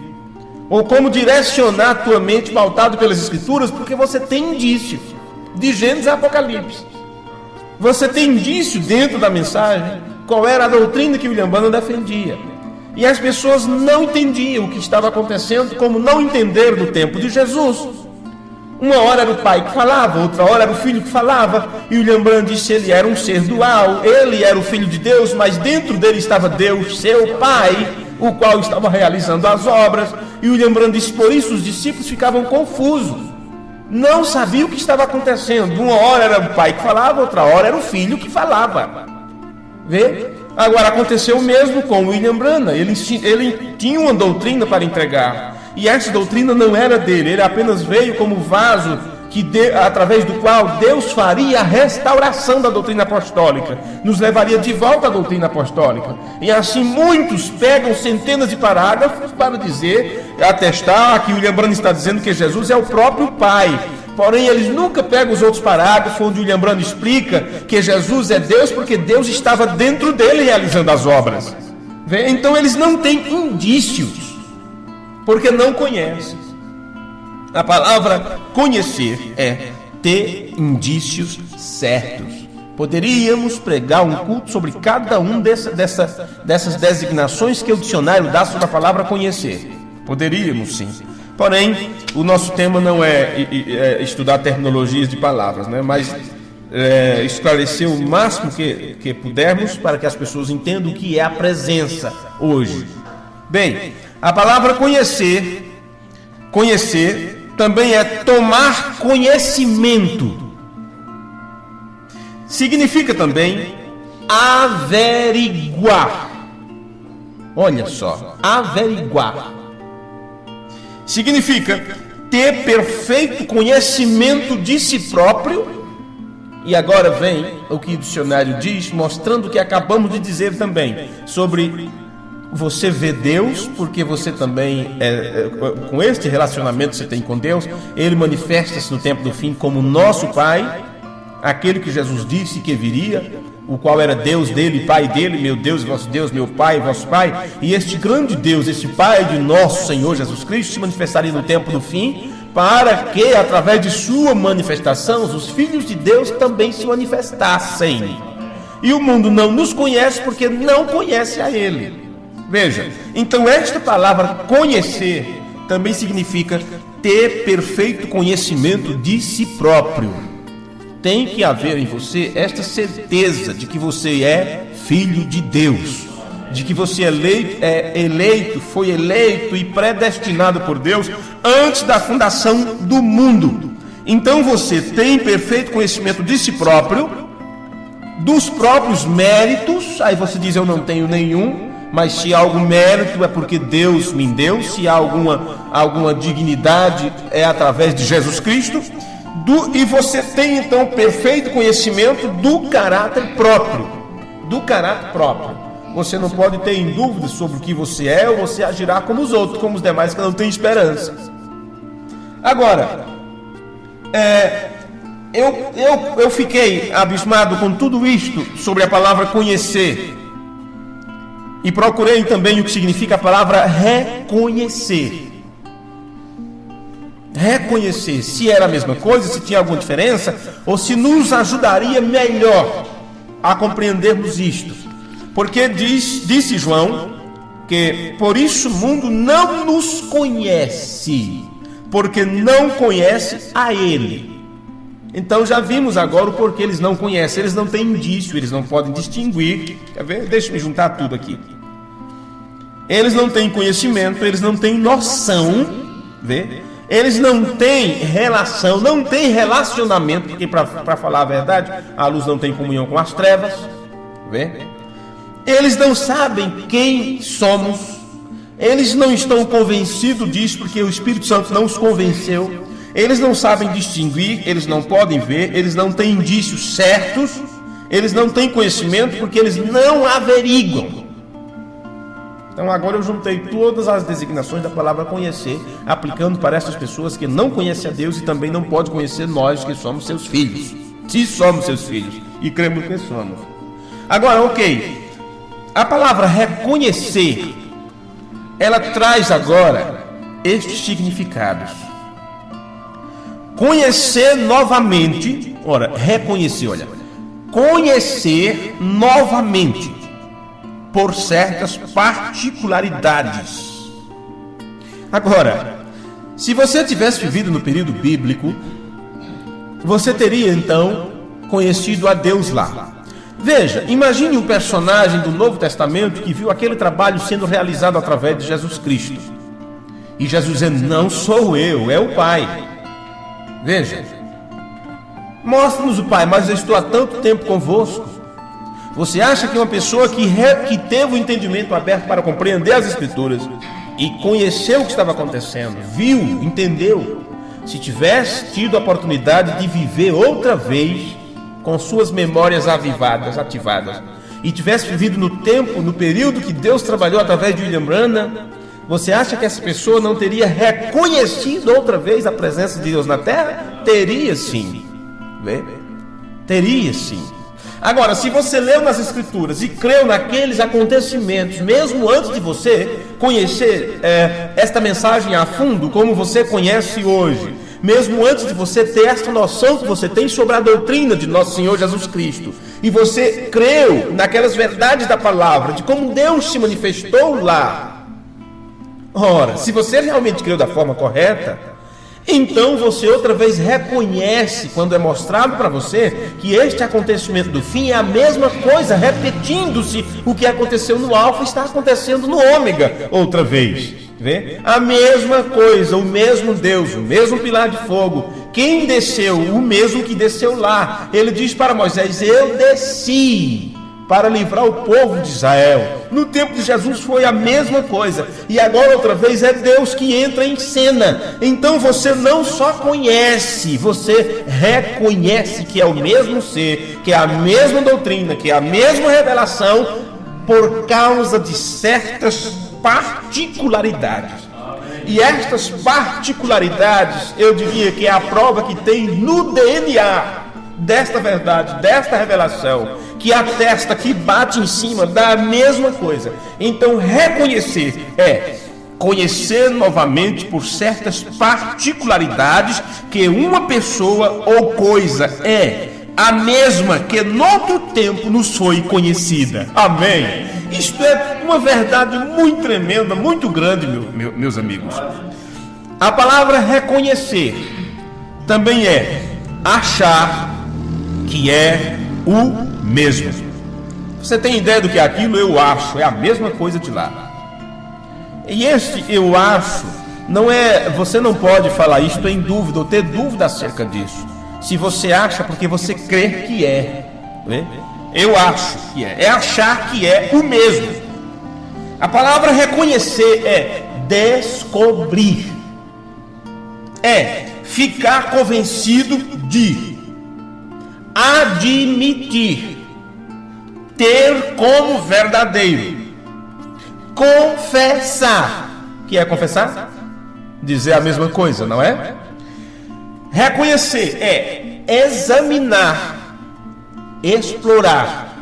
ou como direcionar a tua mente pautado pelas Escrituras, porque você tem indício de Gênesis a Apocalipse. Você tem indício dentro da mensagem qual era a doutrina que William Branham defendia. E as pessoas não entendiam o que estava acontecendo, como não entenderam no tempo de Jesus. Uma hora era o pai que falava, outra hora era o filho que falava, e William Branham disse que ele era um ser dual, ele era o filho de Deus, mas dentro dele estava Deus, seu pai, o qual estava realizando as obras. E William Branham disse: por isso os discípulos ficavam confusos, não sabiam o que estava acontecendo. Uma hora era o pai que falava, outra hora era o filho que falava. Vê? Agora aconteceu o mesmo com William Branham. Ele tinha uma doutrina para entregar, e essa doutrina não era dele. Ele apenas veio como vaso através do qual Deus faria a restauração da doutrina apostólica, nos levaria de volta à doutrina apostólica. E assim muitos pegam centenas de parágrafos para atestar que William Branham está dizendo que Jesus é o próprio Pai. Porém, eles nunca pegam os outros parágrafos onde William Branham explica que Jesus é Deus, porque Deus estava dentro dele realizando as obras. Então eles não têm indícios, porque não conhecem. A palavra conhecer é ter indícios certos, Poderíamos pregar um culto sobre cada um dessas designações que o dicionário dá sobre a palavra conhecer. Poderíamos, sim. Porém, o nosso tema não é estudar terminologias de palavras, né? Mas esclarecer o máximo que pudermos para que as pessoas entendam o que é a presença hoje. Bem, a palavra conhecer também é tomar conhecimento. Significa também averiguar. Olha só, averiguar. Significa ter perfeito conhecimento de si próprio. E agora vem o que o dicionário diz, mostrando o que acabamos de dizer também, sobre você ver Deus, porque você também, com este relacionamento que você tem com Deus, Ele manifesta-se no tempo do fim como nosso Pai, aquele que Jesus disse que viria, o qual era Deus dele, Pai dele, meu Deus, vosso Deus, meu Pai, vosso Pai. E este grande Deus, este Pai de nosso Senhor Jesus Cristo, se manifestaria no tempo do fim, para que, através de sua manifestação, os filhos de Deus também se manifestassem. E o mundo não nos conhece porque não conhece a Ele. Veja, então esta palavra conhecer também significa ter perfeito conhecimento de si próprio. Tem que haver em você esta certeza de que você é filho de Deus, de que você foi eleito e predestinado por Deus antes da fundação do mundo. Então você tem perfeito conhecimento de si próprio, dos próprios méritos. Aí você diz: eu não tenho nenhum, mas se há algum mérito é porque Deus me deu, se há alguma dignidade é através de Jesus Cristo. E você tem então perfeito conhecimento do caráter próprio. Do caráter próprio. Você não pode ter em dúvida sobre o que você é, ou você agirá como os outros, como os demais que não têm esperança. Agora, eu fiquei abismado com tudo isto sobre a palavra conhecer. E procurei também o que significa a palavra reconhecer. Reconhecer se era a mesma coisa, se tinha alguma diferença, ou se nos ajudaria melhor a compreendermos isto. Porque disse João que por isso o mundo não nos conhece, porque não conhece a Ele. Então já vimos agora o porquê eles não conhecem. Eles não têm indício, eles não podem distinguir. Quer ver? Deixa eu juntar tudo aqui. Eles não têm conhecimento, eles não têm noção, vê? Eles não têm relação, não têm relacionamento, porque para falar a verdade, a luz não tem comunhão com as trevas, vê? Eles não sabem quem somos, eles não estão convencidos disso, porque o Espírito Santo não os convenceu. Eles não sabem distinguir, eles não podem ver, eles não têm indícios certos, eles não têm conhecimento, porque eles não averiguam. Então agora eu juntei todas as designações da palavra conhecer, aplicando para essas pessoas que não conhecem a Deus e também não podem conhecer nós que somos seus filhos. Se somos seus filhos e cremos que somos. Agora, ok, a palavra reconhecer, ela traz agora estes significados. Conhecer novamente, conhecer novamente por certas particularidades. Agora, se você tivesse vivido no período bíblico, você teria então conhecido a Deus lá. Veja, imagine um personagem do Novo Testamento que viu aquele trabalho sendo realizado através de Jesus Cristo. E Jesus dizendo: não sou eu, é o Pai. Veja, mostra-nos o Pai, mas eu estou há tanto tempo convosco. Você acha que uma pessoa que teve o entendimento aberto para compreender as Escrituras e conheceu o que estava acontecendo, viu, entendeu, se tivesse tido a oportunidade de viver outra vez com suas memórias ativadas, e tivesse vivido no período que Deus trabalhou através de William Branham, você acha que essa pessoa não teria reconhecido outra vez a presença de Deus na Terra? Teria sim. Vê? Teria sim. Agora, se você leu nas Escrituras e creu naqueles acontecimentos, mesmo antes de você conhecer esta mensagem a fundo, como você conhece hoje, mesmo antes de você ter esta noção que você tem sobre a doutrina de nosso Senhor Jesus Cristo, e você creu naquelas verdades da palavra, de como Deus se manifestou lá. Ora, se você realmente creu da forma correta, então você outra vez reconhece, quando é mostrado para você, que este acontecimento do fim é a mesma coisa, repetindo-se. O que aconteceu no alfa está acontecendo no ômega outra vez. Vê? A mesma coisa, o mesmo Deus, o mesmo pilar de fogo. Quem desceu? O mesmo que desceu lá. Ele diz para Moisés: eu desci para livrar o povo de Israel. No tempo de Jesus foi a mesma coisa. E agora outra vez é Deus que entra em cena. Então você não só conhece, você reconhece que é o mesmo ser, que é a mesma doutrina, que é a mesma revelação, por causa de certas particularidades. E estas particularidades, eu diria que é a prova que tem no DNA desta verdade, desta revelação, que atesta, que bate em cima da mesma coisa. Então reconhecer é conhecer novamente por certas particularidades que uma pessoa ou coisa é a mesma que no outro tempo nos foi conhecida. Amém? Isto é uma verdade muito tremenda, muito grande, meus amigos. A palavra reconhecer também é achar que é o mesmo. Você tem ideia do que é aquilo? Eu acho, é a mesma coisa de lá. E este eu acho, não é, você não pode falar isto em dúvida ou ter dúvida acerca disso. Se você acha, porque você crê que é. Né? Eu acho que é achar que é o mesmo. A palavra reconhecer é descobrir, é ficar convencido de, admitir, ter como verdadeiro, confessar. O que é confessar? Dizer a mesma coisa, não é? Reconhecer é examinar, explorar,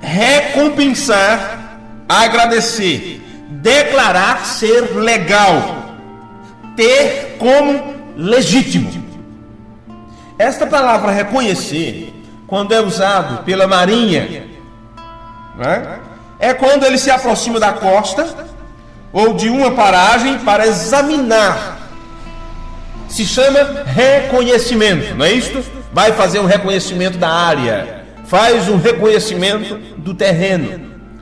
recompensar, agradecer, declarar ser legal, ter como legítimo. Esta palavra reconhecer, quando é usado pela marinha, né, é quando ele se aproxima da costa ou de uma paragem para examinar. Se chama reconhecimento, não é isto? Vai fazer um reconhecimento da área, faz um reconhecimento do terreno,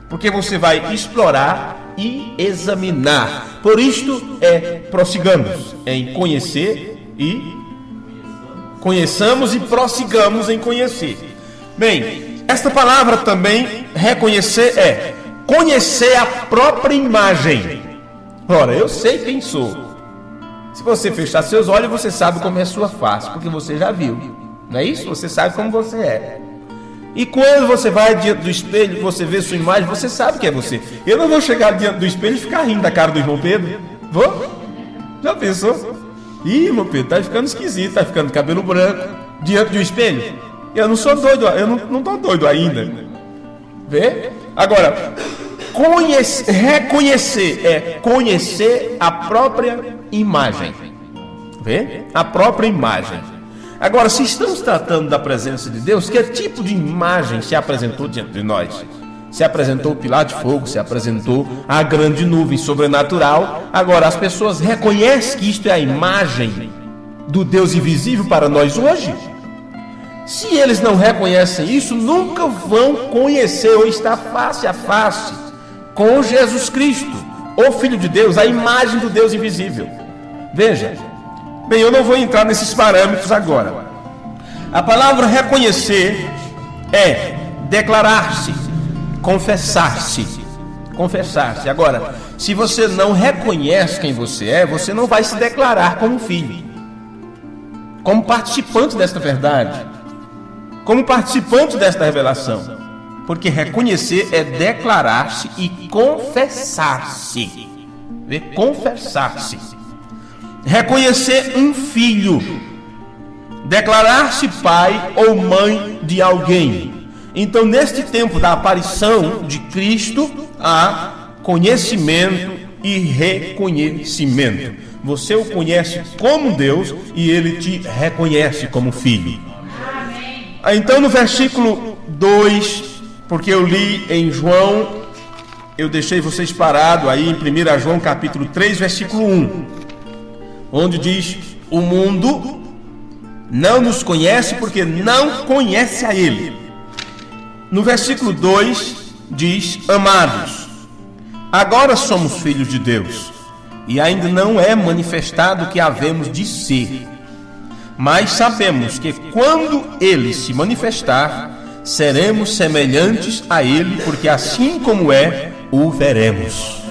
porque você vai explorar e examinar. Por isto prossigamos em conhecer e conheçamos e prossigamos em conhecer. Bem, esta palavra também, reconhecer, é conhecer a própria imagem. Ora, eu sei quem sou. Se você fechar seus olhos, você sabe como é sua face, porque você já viu. Não é isso? Você sabe como você é. E quando você vai diante do espelho, você vê sua imagem, você sabe que é você. Eu não vou chegar diante do espelho e ficar rindo da cara do irmão Pedro. Vou? Já pensou? Ih, irmão Pedro, tá ficando esquisito, tá ficando cabelo branco diante do espelho. Eu não sou doido, eu não tô doido ainda. Vê? Agora, reconhecer é conhecer a própria imagem. Vê? A própria imagem. Agora, se estamos tratando da presença de Deus, que tipo de imagem se apresentou diante de nós? Se apresentou o pilar de fogo, se apresentou a grande nuvem sobrenatural. Agora, as pessoas reconhecem que isto é a imagem do Deus invisível para nós hoje? Se eles não reconhecem isso, nunca vão conhecer ou estar face a face com Jesus Cristo, o Filho de Deus, a imagem do Deus invisível. Veja, bem, eu não vou entrar nesses parâmetros agora. A palavra reconhecer é declarar-se, confessar-se. Confessar-se. Agora, se você não reconhece quem você é, você não vai se declarar como filho, como participante desta verdade, como participante desta revelação. Porque reconhecer é declarar-se e confessar-se. Confessar-se. Reconhecer um filho, declarar-se pai ou mãe de alguém. Então, neste tempo da aparição de Cristo, há conhecimento e reconhecimento. você o conhece como Deus e ele te reconhece como filho. Então no versículo 2, porque eu li em João, eu deixei vocês parados aí em 1 João capítulo 3, versículo 1, onde diz: o mundo não nos conhece porque não conhece a ele. No versículo 2 diz: amados, agora somos filhos de Deus, e ainda não é manifestado o que havemos de ser, mas sabemos que quando ele se manifestar, seremos semelhantes a ele, porque assim como é, o veremos.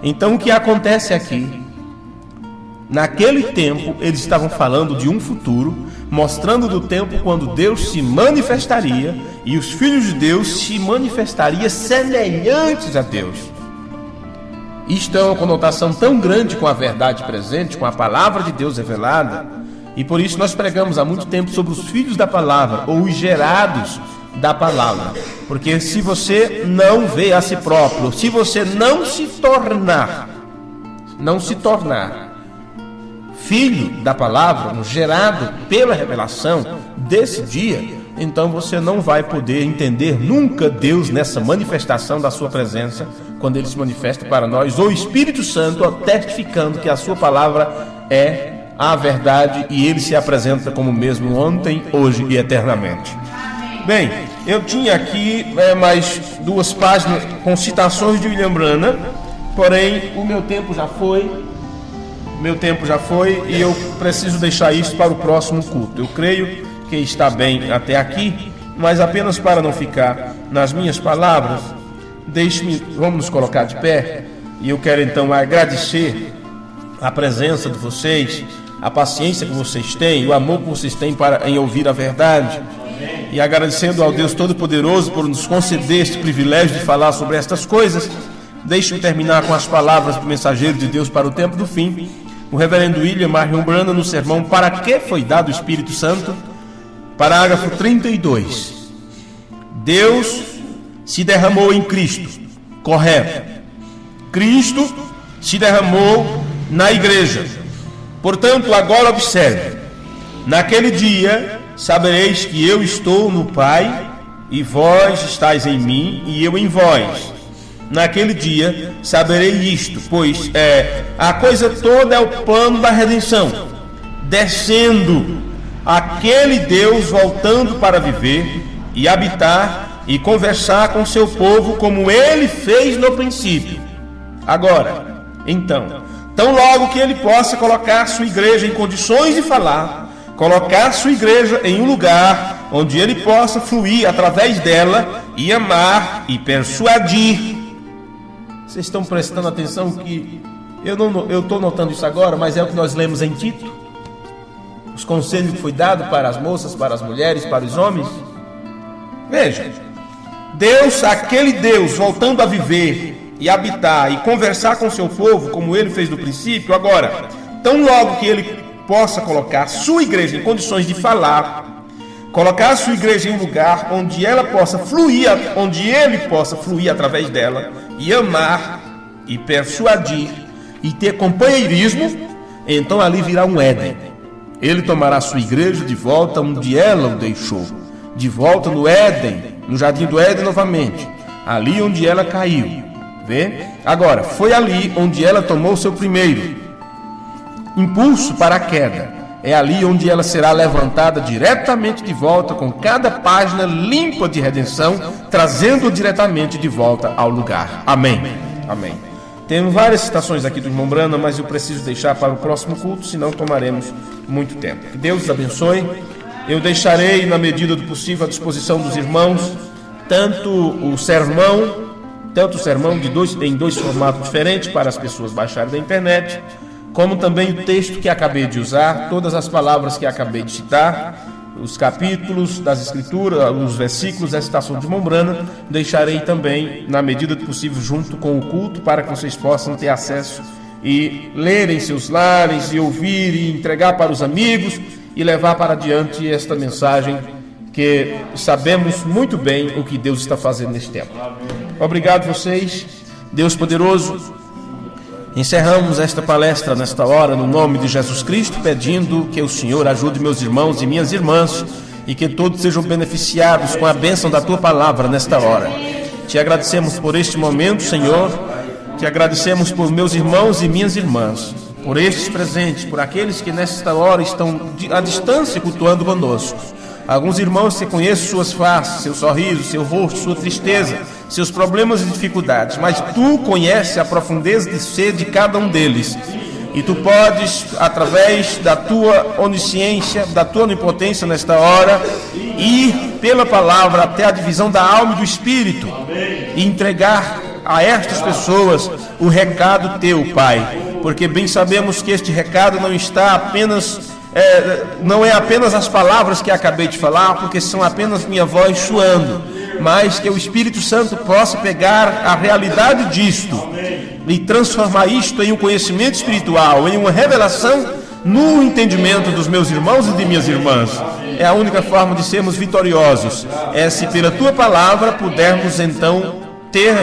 Então o que acontece aqui? Naquele tempo eles estavam falando de um futuro, mostrando do tempo quando Deus se manifestaria e os filhos de Deus se manifestariam semelhantes a Deus. Isto é uma conotação tão grande com a verdade presente, com a palavra de Deus revelada, e por isso nós pregamos há muito tempo sobre os filhos da palavra, ou os gerados da palavra. Porque se você não vê a si próprio, se você não se tornar filho da palavra, gerado pela revelação desse dia, então você não vai poder entender nunca Deus nessa manifestação da sua presença, quando ele se manifesta para nós, ou o Espírito Santo testificando que a sua palavra é a verdade e ele se apresenta como o mesmo ontem, hoje e eternamente. Bem, eu tinha aqui mais 2 páginas com citações de William Branham, porém o meu tempo já foi e eu preciso deixar isso para o próximo culto. Eu creio que está bem até aqui, mas apenas para não ficar nas minhas palavras, vamos nos colocar de pé, e eu quero então agradecer a presença de vocês, a paciência que vocês têm, o amor que vocês têm em ouvir a verdade, e agradecendo ao Deus Todo-Poderoso por nos conceder este privilégio de falar sobre estas coisas. Deixe-me terminar com as palavras do mensageiro de Deus para o tempo do fim, o reverendo William Marion Branham, no sermão Para que foi dado o Espírito Santo, parágrafo 32. Deus se derramou em Cristo, correto. Cristo se derramou na igreja. Portanto, agora observe: naquele dia sabereis que eu estou no Pai, e vós estáis em mim, e eu em vós. Naquele dia saberei isto, pois a coisa toda é o plano da redenção, descendo aquele Deus voltando para viver e habitar e conversar com seu povo como ele fez no princípio. Agora, então, tão logo que ele possa colocar sua igreja em condições de falar, colocar sua igreja em um lugar onde ele possa fluir através dela e amar e persuadir. Vocês estão prestando atenção que eu estou notando isso agora, mas é o que nós lemos em Tito, os conselhos que foi dado para as moças, para as mulheres, para os homens. Veja, Deus, aquele Deus voltando a viver e habitar e conversar com seu povo como ele fez no princípio. Agora, tão logo que ele possa colocar sua igreja em condições de falar, colocar a sua igreja em um lugar onde ela possa fluir, onde ele possa fluir através dela, e amar e persuadir e ter companheirismo, então ali virá um Éden. Ele tomará a sua igreja de volta onde ela o deixou, de volta no Éden, no jardim do Éden novamente, ali onde ela caiu. Vê? Agora, foi ali onde ela tomou seu primeiro impulso para a queda. É ali onde ela será levantada diretamente de volta, com cada página limpa de redenção, trazendo-a diretamente de volta ao lugar. Amém. Amém. Tem várias citações aqui do irmão Branham, mas eu preciso deixar para o próximo culto, senão tomaremos muito tempo. Que Deus os abençoe. Eu deixarei, na medida do possível, à disposição dos irmãos, tanto o sermão em dois formatos diferentes para as pessoas baixarem da internet, como também o texto que acabei de usar, todas as palavras que acabei de citar, os capítulos das escrituras, os versículos da citação de irmão Branham, deixarei também, na medida do possível, junto com o culto, para que vocês possam ter acesso e ler em seus lares, e ouvir e entregar para os amigos, e levar para adiante esta mensagem, que sabemos muito bem o que Deus está fazendo neste tempo. Obrigado vocês, Deus poderoso. Encerramos esta palestra nesta hora no nome de Jesus Cristo, pedindo que o Senhor ajude meus irmãos e minhas irmãs e que todos sejam beneficiados com a bênção da Tua palavra nesta hora. Te agradecemos por este momento, Senhor. Te agradecemos por meus irmãos e minhas irmãs, por estes presentes, por aqueles que nesta hora estão à distância cultuando conosco. Alguns irmãos que conheço suas faces, seu sorriso, seu rosto, sua tristeza, seus problemas e dificuldades, mas Tu conheces a profundeza de ser de cada um deles. E Tu podes, através da Tua onisciência, da Tua onipotência nesta hora, ir pela palavra até a divisão da alma e do espírito e entregar a estas pessoas o recado Teu, Pai. Porque bem sabemos que este recado não está apenas... não é apenas as palavras que acabei de falar, porque são apenas minha voz soando, mas que o Espírito Santo possa pegar a realidade disto e transformar isto em um conhecimento espiritual, em uma revelação no entendimento dos meus irmãos e de minhas irmãs. É a única forma de sermos vitoriosos, é se pela Tua palavra pudermos então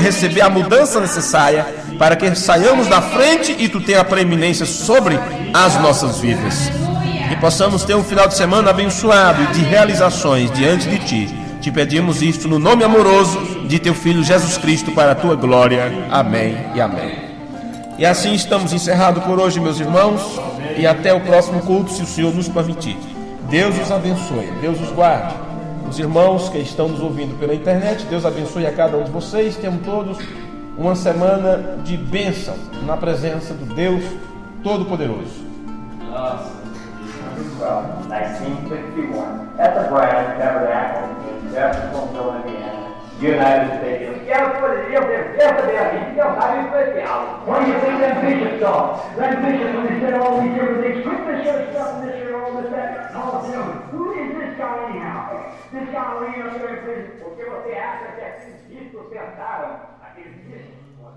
receber a mudança necessária para que saiamos da frente e Tu tenha a preeminência sobre as nossas vidas. E possamos ter um final de semana abençoado e de realizações diante de Ti. Te pedimos isto no nome amoroso de Teu Filho Jesus Cristo, para a Tua glória. Amém e amém. E assim estamos encerrados por hoje, meus irmãos, e até o próximo culto, se o Senhor nos permitir. Deus os abençoe, Deus os guarde. Os irmãos que estão nos ouvindo pela internet, Deus abençoe a cada um de vocês. Temos todos uma semana de bênção na presença do Deus Todo-Poderoso. Well, 1961, at the Brown Tabernacle in Jeffersonville, Indiana, United States. Quero poder ver a gente, que é um rádio especial. What do you think them bishops are? Them bishops, when they said all these different things, quit this here stuff and this here, all this, that, all of them. Who is this guy anyhow? This guy leaning up there in prison. Porque você acha que aqueles bispos pensaram, aqueles bispos,